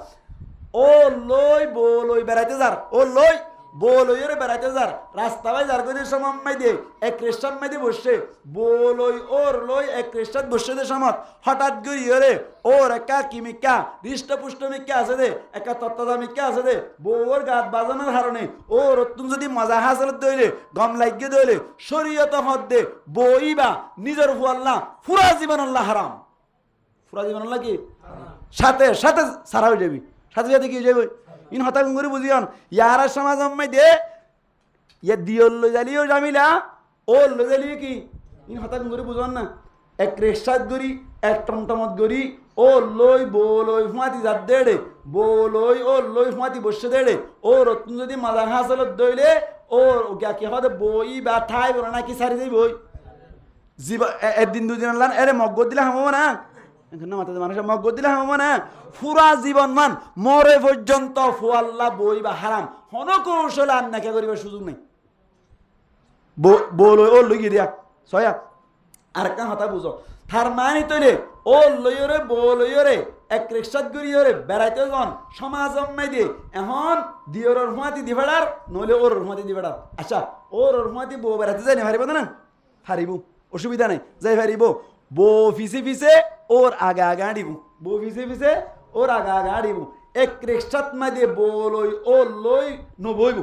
ও লই বো লই বেড়াইতে যার ও লই বলইরে বেড়াইতে যার রাস্তা ভাই যার গদির সময় দিয়ে এক খ্রিস্টান মাইদি বসছে বলই ওর লই এক খ্রিস্টান বসছে দে সমত হঠাৎ করি রে ওর একা কিমিকা হৃষ্টপুষ্ট মিকা আছে দে একা তত্ত্বদা মিকা আছে দে বউর গাত বাজানোর কারণে ওর তুমি যদি মজা হাসল দইলে গম লাগিয়ে দইলে শরীয়ত হদ দে বইবা নিজের হুয়াল্লা ফুরা জীবন আল্লাহ হারাম ফুরা জীবন আল্লাহ কি সাথে সাথে সারা হয়ে যাবি সাথে সাথে কি যাবে ইন হতা গুঙ্গুরি বুঝিয়ন ইয়ারা সমাজ আম্মাই দে ইয়া দিয়ল লই জালিও জামিলা ও লই জালিও কি ইন হতা গুঙ্গুরি বুঝন না এক রেশাদ গরি এক টমটমত গরি ও লই বলই হুয়াতি জাত দেড়ে বলই ও লই হুয়াতি বসে দেড়ে ও রত্ন যদি মাজা হাসলত দইলে ও কি হতে বই বা ঠাই বলে না কি সারি যাই বই জীবা একদিন দুদিন আনলাম এরে মগ্গ দিলে হামো না এখানে মাথাতে মানুষের মগ্গ দিলে হামো না পুরা জীবন মান মরে পর্যন্ত ফুয়াল্লা বই বা হারাম হন কৌশলে আর নাকি করিবার সুযোগ নেই বল ও লইয়ে দিয়া সয়া আর একটা কথা বুঝো তার মানে তৈলে ও লইয়রে বলইয়রে এক রিক্সাত গড়িয়রে বেড়াইতে যখন সমাজ অম্মাই দিয়ে এখন দিওর হুমাতি দিবেড়ার নইলে ওর হুমাতি দিবেড়ার আচ্ছা ওর হুমাতি বউ বেড়াইতে যাই না হারিব না হারিব অসুবিধা নেই যাই হারিব বউ ফিসে ফিসে ওর আগা আগা আড়িব বউ ফিসে ফিসে ওর আগা আগা আড়িব এক রিক্সাত মাই দিয়ে বলই ও লই নবইব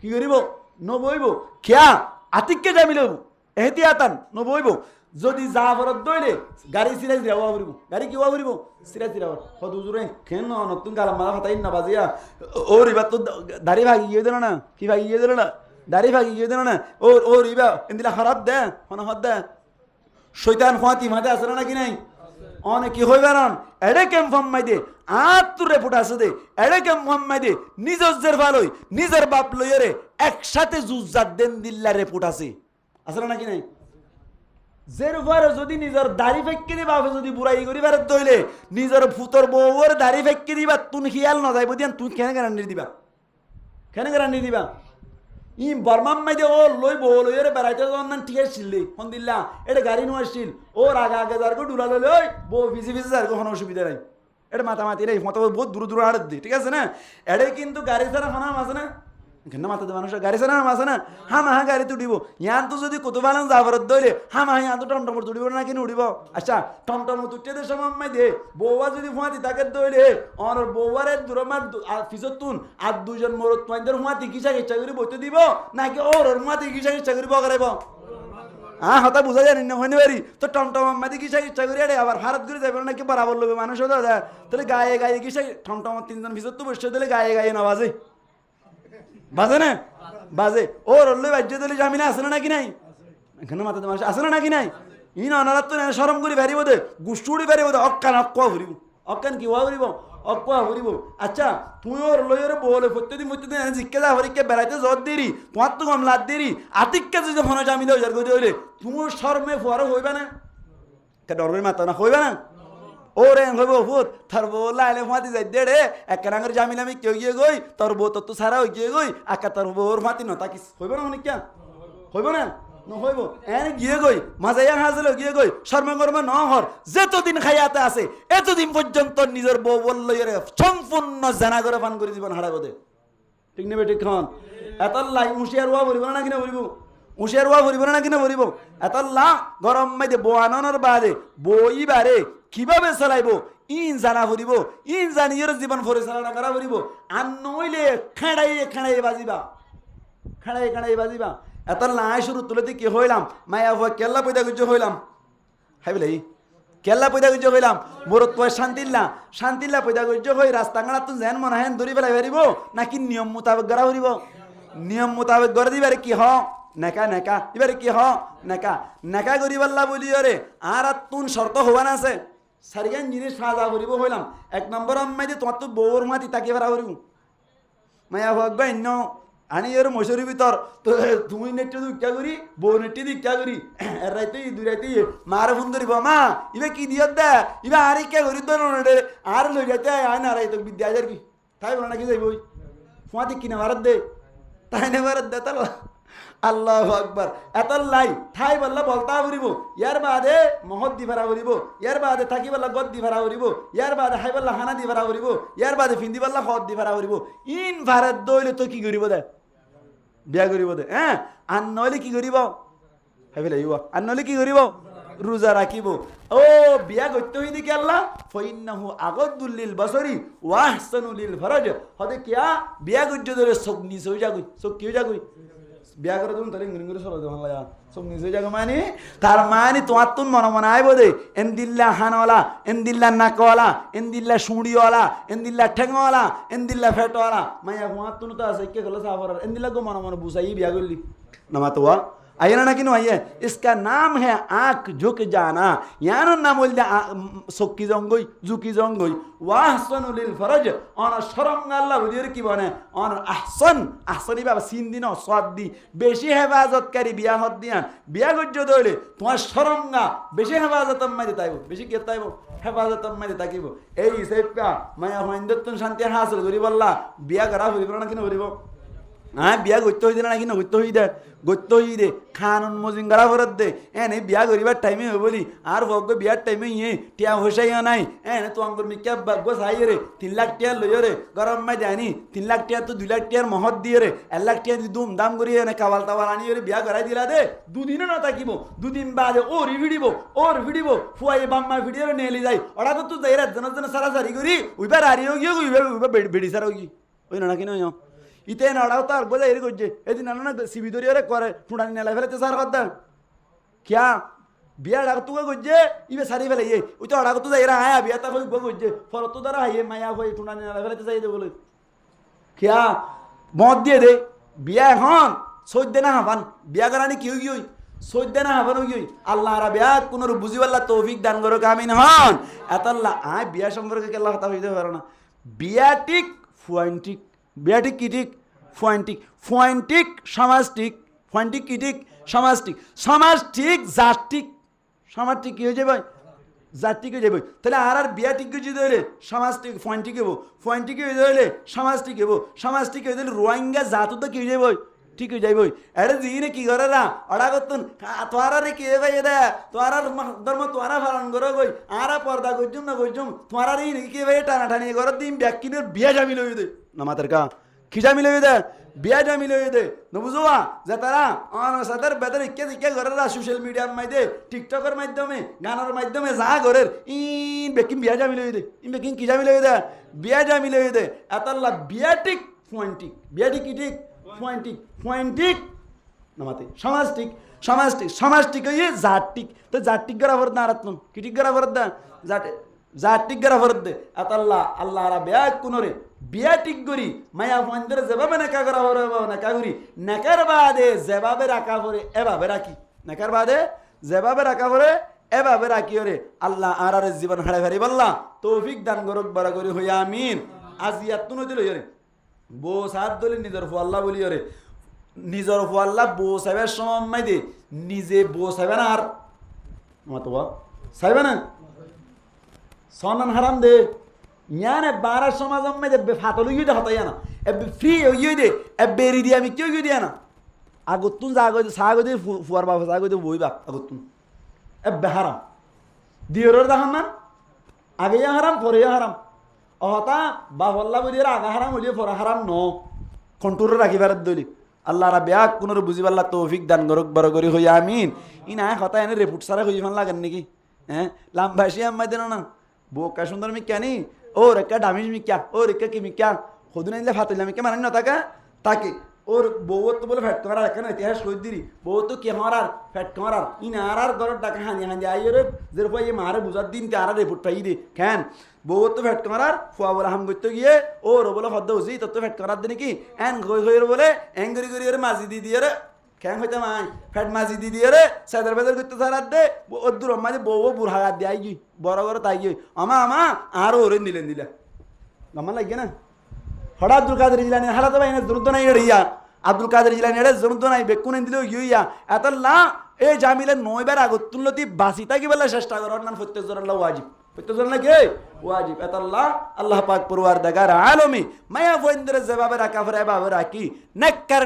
কি করিব নবইব খেয়া আতিককে যাই মিলব এহতিয়াতান নবইব যদি যা ফরত দইলে গাড়ি সিরাই দিয়া ওয়া করিব গাড়ি কি ওয়া করিব সিরাই সিরাই হদ হুজুরে কেন নতুন গালা মাথা ফাটাই না বাজিয়া ওর ইবা তো দাড়ি ভাগি গিয়ে দিল না কি ভাগি গিয়ে দিল না দাড়ি ভাগি গিয়ে দিল না ওর ইবা এন্দিলা খারাপ দে হন হদ দে শয়তান ফাতি মাদে আছে না কি নাই অনেক কি হইবে না এড়ে কেম ফম্মাই দে আত্তুরে ফুটাছে দে এড়ে কেম ফম্মাই দে নিজের ভালোই নিজের বাপ লইরে একসাথে জুজাত দেন দিল্লারে ফুটাছে আছে না কি নাই যের পরে যদি নিজের দাড়ি ফেঁকি দিবা যদি বুড়াই করি পারে তৈলে নিজের ফুতর বউর দাড়ি ফেঁকি দিবা তুন খেয়াল না যাইব দিয়ান তুই কেন গ্যারান্টি দিবা কেন গ্যারান্টি দিবা ই বর্মাম মাইদে ও লই বউ লই রে বেড়াইতে যান ঠিক আছিল ফোন দিল্লা এটা গাড়ি নো আসছিল ওর আগে আগে যার গো ডুলা লই ওই বউ ভিজি ভিজি যার কোনো অসুবিধা নাই এটা মাতামাতি রে মতো বহুত দূর দূর হাড় দি ঠিক আছে না এটা কিন্তু গাড়ি ছাড়া ফানাম আছে না ঘন্টা মাথাতে মানুষের গাড়ি ছাড়া আছে না হা গাড়ি তুলিব ইয়ান তো যদি কত বালান যাবার দইলে হা ইয়ান তো টমটম তুলিব না কিনে উড়িব আচ্ছা টমটম তুটতে দে সময় মাই দে বউয়া যদি ফুয়াতি তাকে দইলে আর বউয়ারে দূরমার ফিজত তুন আর দুজন মরত তোমাদের ফুয়াতি কিসা ইচ্ছা করি বইতে দিব নাকি ওর ফুয়াতি কিসা ইচ্ছা করি বগারাইব হতা বুঝা জানি না হইনি বাড়ি তো টমটম মাদি কিসা ইচ্ছা করি আরে আবার ভারত ঘুরে যাবে নাকি বরাবর লোবে মানুষ দাদা তাহলে গায়ে গায়ে কিসা টমটম তিনজন ফিজত তো বসে দিলে গায়ে গায়ে না বাজে বাজে না বাজে ও রল্লে বাজ্য দিলে জামিনা আসে না নাকি নাই এখানে মাথাতে মানুষ আসে না নাকি নাই ই না তো সরম করে বেরিব দে গুষ্টুড়ি বেরিব দে অক্কান অক্কা ভরিব অক্কান কি হওয়া ভরিব অক্কা ভরিব আচ্ছা তুই ওর লইরে বলে প্রত্যেকদিন জিজ্ঞে যা হরিকে বেড়াইতে জ্বর দেরি তোমার তো কম লাদ দেরি আতিককে যদি ফোনে জামিলে ওই করে হইলে তুমি শর্মে ফুয়ারও হইবে না ডরবের মাথা না হইবে না ওরে হইব ফুট তোর বউ লাইলে ফাঁতি যাই দে রে এক রাঙের জামিন আমি কেউ গিয়ে গই তোর বউ তোর তো সারা হয়ে গিয়ে গই আকা তোর বউর ফাঁতি ন তাকিস হইব না অনেক কেন হইব না নহইব এন গিয়ে গই মাঝাইয়া হাজল গিয়ে গই শর্মা কর্মা ন হর যেতদিন খাইয়াতে আছে এতদিন পর্যন্ত নিজের বউ বললো সম্পূর্ণ জানা করে পান করে জীবন হারাবো দে ঠিক নেবে ঠিক খান এত লাই হুঁশিয়ার হওয়া বলিব না কিনা বলিব হুঁশিয়ার হওয়া বলিব না কিনা বলিব এত লা গরম মাইদে বউ আনানোর বাদে বই বারে কিভাবে চালাইব ইন জানা ফুরিব ইন জানিয়ে জীবন পরিচালনা করা ফুরিব আর নইলে খেড়াইয়ে বাজিবা এত লাই শুরু তুলে কি হইলাম মায়া ভয় কেল্লা পয়দা গুজ্জ হইলাম হাই বলে কেল্লা পয়দা গুজ্জ হইলাম মোর তো শান্তিল্লা পয়দা গুজ্জ হই রাস্তাঘাট তো যেন মনে হেন দৌড়ি ফেলাই পারিব নাকি নিয়ম মোতাবেক গড়া ফুরিব নিয়ম মোতাবেক গড়ে দিবারে কি হ নেকা এবারে কি হ নেকা করি পাল্লা বলি রে আর তুন শর্ত হওয়া না আছে সারিগান জিনিস সাজা করিব হইলাম এক নম্বর আম্মাই যে তোমার তো বউর মাতি তাকে বেড়া করিব মায়া ভগবা অন্য আনি এর মশুরি ভিতর তো তুমি নেটে দিকা করি বউ নেটে দিকা করি এর রাইতে দুই রাইতে মারে ফোন ধরিব মা ইবে কি দিয় দে ইবে আর কে করি তো রে আর লই যাইতে আয় না রাইতে বিদ্যা হাজার কি তাই বলো নাকি যাইব ফুয়াতি কিনা ভারত দে তাই না ভারত দে তাহলে আল্লাহ আকবার এত লাই ঠাই বললা বলতা ফুরিব ইয়ার বাদে মহৎ দি ভাড়া ফুরিব ইয়ার বাদে থাকি বললা গদ দি ভাড়া ফুরিব ইয়ার বাদে হাই বললা হানা দি ভাড়া ফুরিব ইয়ার বাদে ফিন্দি বললা হদ দি ভাড়া ফুরিব ইন ভারত দইলে তো কি করিব দে বিয়া করিব দে হ্যাঁ আর নইলে কি করিব হাই বলে আর নইলে কি করিব রোজা রাখিব ও বিয়া করতে হই দেখি আল্লাহ ফাইন্নাহু আগাদুল বাসরি ওয়া আহসানুল লিল ফরজ হদে কিয়া বিয়া করতে ধরে চোখ নিচে হই যাগই চোখ কি হই যাগই বিয়া করে তুমি তাহলে ইংরেজি করে চলো যখন লাগা সব নিজে জায়গা মানে তার মানে তোমার তুন মনে আইব দে এন্দিল্লা হানওয়ালা এন্দিল্লা নাকওয়ালা এন্দিল্লা শুঁড়িওয়ালা এন্দিল্লা ঠেঙ্গওয়ালা এন্দিল্লা ফেটওয়ালা মাইয়া তোমার তুন তো আছে কে গেলো সাফার এন্দিল্লা গো মনে বুঝাই বিয়া করলি নামা তো आइए ना कि आइए इसका नाम है आँख झुक जाना यानो नाम बोल दे सोक्की जंगई झुकी जंगई वाहसनुल फरज और शरम अल्लाह बुझिए कि बने और ahsani बाबा सीन दिन स्वाद दी बेशी हेफाजतकारी बिया हद दिया बिया गज्जो दइले তোমার শরমগা বেশি হেফাজত মাইতে তাইবো বেশি কে তাইবো হেফাজত মাইতে তাকিবো এই সেপকা মায়া হইন্দতন শান্তি হাসিল করি বললা বিয়া করা হইব না কিনা হইব হ্যাঁ বিয়া গত্য হইদে না কিনা গত্য হইদে গত্য হইদে খানুন মজিঙ্গারা ভরত দে এনে বিয়া করিবার টাইমে হই বলি আর ভগ্য বিয়ার টাইমে ইয়ে টিয়া হইসাইয়া নাই এনে তো আঙ্গুর মিকা ভাগ্য চাই রে 3 লাখ টিয়া লই রে গরম মাই জানি 3 লাখ টিয়া তো 2 লাখ টিয়ার মহৎ দিয়ে রে 1 লাখ টিয়া দুম দাম করি এনে কাওয়াল তাওয়াল আনি রে বিয়া করাই দিলা দে দুদিনও না থাকিব দুদিন বাদে ওর ভিডিব ফুয়াই বাম্মা ভিডিও রে নেলি যাই ওরা তো যাই রাত জন সারা সারি করি উইবার আরিও গিয়ে উইবার বেড়ি সারা গি ওই না কিনা ইতে নড়াও তার বোঝা এর করছে এদিন না সিবি ধরিয়ে করে ঠুঁড়ানি নেলা ফেলেছে সার কথা কিয়া বিয়া ডাক তুকে করছে ইবে সারি ফেলে ওই তো অড়াক তো যাই আয়া বিয়া তা হই করছে ফরত দ্বারা হাইয়ে মায়া হয়ে ঠুঁড়ানি নেলা ফেলেছে চাই দে বলে কিয়া মদ দিয়ে দে বিয়া এখন সৈদ্য না হাফান বিয়া করানি কি হই সৈদ্য না হাফান হই আল্লাহ রা বিয়া কোন বুঝিবাল্লা তৌফিক দান করো কামিন হন এতাল্লাহ আয় বিয়া সম্পর্কে আল্লাহ কথা হইতে পারে না বিয়া ঠিক ফুয়ান্টিক বিয়াটিক কিটিক ফুয়ান্টিক সমাজটিক ফুয়ান্টিক কিটিক সমাজটিক জাতিক সমাজ ঠিক কি হয়ে যাবে জাত ঠিক হয়ে যাবে তাহলে আর বিয়া ঠিক যদি হইলে সমাজ ঠিক ফয়েন ঠিক হবো ফয়েন ঠিক হয়ে হইলে সমাজ ঠিক হবো সমাজ ঠিক হয়ে দিলে রোহিঙ্গা জাতও তো কি হয়ে যাবে ঠিক হয়ে যাইব আরে জিনে কি করে না অড়া করতুন তোরা রে কি ভাই এটা তোরা ধর্ম তোরা পালন করো গই আরা পর্দা করছুম না করছুম তোরা রে কি ভাই টানাটানি করো দিন ব্যাকিনের বিয়া জামিল হয়ে দে না মাতার কা কি জামিল হয়ে দে বিয়া জামিল হয়ে দে বুঝবা যে তারা আমার সাথে বেতন ইকে করে সোশ্যাল মিডিয়ার মাধ্যমে টিকটকের মাধ্যমে গানের মাধ্যমে যা করে ইন বেকিং বিয়া জামিল হয়ে দে ইন বেকিং কি জামিল হয়ে দে বিয়া জামিল হয়ে দে এতলা বিয়া ঠিক পয়েন্টিক বিয়া ঠিক কি ঠিক পয়েন্টিক নামাতে সমাজটিক হয়ে জাতিক তো জাতিক গড়া ভরত না আরাতন কি ঠিক গড়া ভরত দা জাতিক গড়া ভরত দে আতাল্লাহ আল্লাহ রা বিয়া কুনরে বিয়া ঠিক করি মায়া ফন্দরে যেভাবে নেকা করা ভরে নেকা করি নেকার বাদে যেভাবে রাখা ভরে এভাবে রাখি নেকার বাদে যেভাবে রাখা ভরে এভাবে রাখি ওরে আল্লাহ আর জীবন হারাই হারি বললা তৌফিক দান করক বারা করি হইয়া আমিন আজিয়াত তুনো দিল হইরে বো সাত দলি নিজের ফুয়াল্লা বলি ওরে নিজের ফুয়াল্লা বো সাহেবের সময় দে নিজে বো সাহেবে না আর মাতবা সাহেবে না সনান হারাম দে ইয়ানে বারার সমাজ দে ফাতল ইয়ে দে হতাই না এবে ফ্রি ইয়ে দে এবে রি দি আমি কেউ ইয়ে দিয়া না আগতুন সাগো দে ফুয়ার বাবা সাগো দে বই বাপ আগতুন এবে হারাম দিয়রের দাহান না আগে হারাম পরে হারাম অহতা বাহল্লা বলি আগা হারাম হলিয়ে পরা হারাম ন কন্ট্রোল রাখিবার দলি আল্লাহ রা ব্যাগ কোন বুঝি পাল্লা তৌফিক দান করক বড় করি হই আমিন ই না কথা এনে রেপুট সারা হই ফান লাগেন নাকি হ্যাঁ লাম্বাসি আম্মা দেন না বোকা সুন্দর মি কেনি ও রেকা ডামিজ মি ক্যা ও রেকা কি মি ক্যা খুদুন ইনলে ফাতিলা মি কে মানেন না তাকা তাকে ওর বউ তো বলে ফ্যাট করার এখানে ইতিহাস কই দিরি বউ তো কে মারার ফ্যাট করার ইন আর গরর টাকা হানি হানি আইরে যে রূপাই মারে বুঝার দিন তে আর রিপোর্ট পাই দে কেন বউ তো ফ্যাট করার ফুয়া বলে হাম করতে গিয়ে ওর বলে হদ্দ হইছি তো ফ্যাট করার দিন কি এন গই গই বলে এঙ্গরি গরি ওরে মাজি দি দিয়ে রে কেন হইতে মাই ফ্যাট মাজি দি দিয়ে রে সাদার বেদার করতে সারাত দে ওদুর মাঝে বউ বুড়া হাত দিয়ে আইগি বড় বড় তাই গই আমা আর ওরে নিলেন দিলা গমন লাগে না হড়া আব্দুল কাদের জিলানি হালাত ভাই না দ্রুত নাই রিয়া আব্দুল কাদের জিলানি এর জরুরত নাই বেকুন দিল ইয়া এতলা এই জামিলে 9 বার আগত তুলতি বাসিতা কি বলে চেষ্টা করার নাম ফতেজরাল্লাহ ওয়াজিব ফতেজরাল্লাহ কি ওয়াজিব এতলা আল্লাহ পাক পরওয়ারদিগার আলমী মায়া ফন্দরে জবাবে রাখা ফরে বাবা রাখি নেককার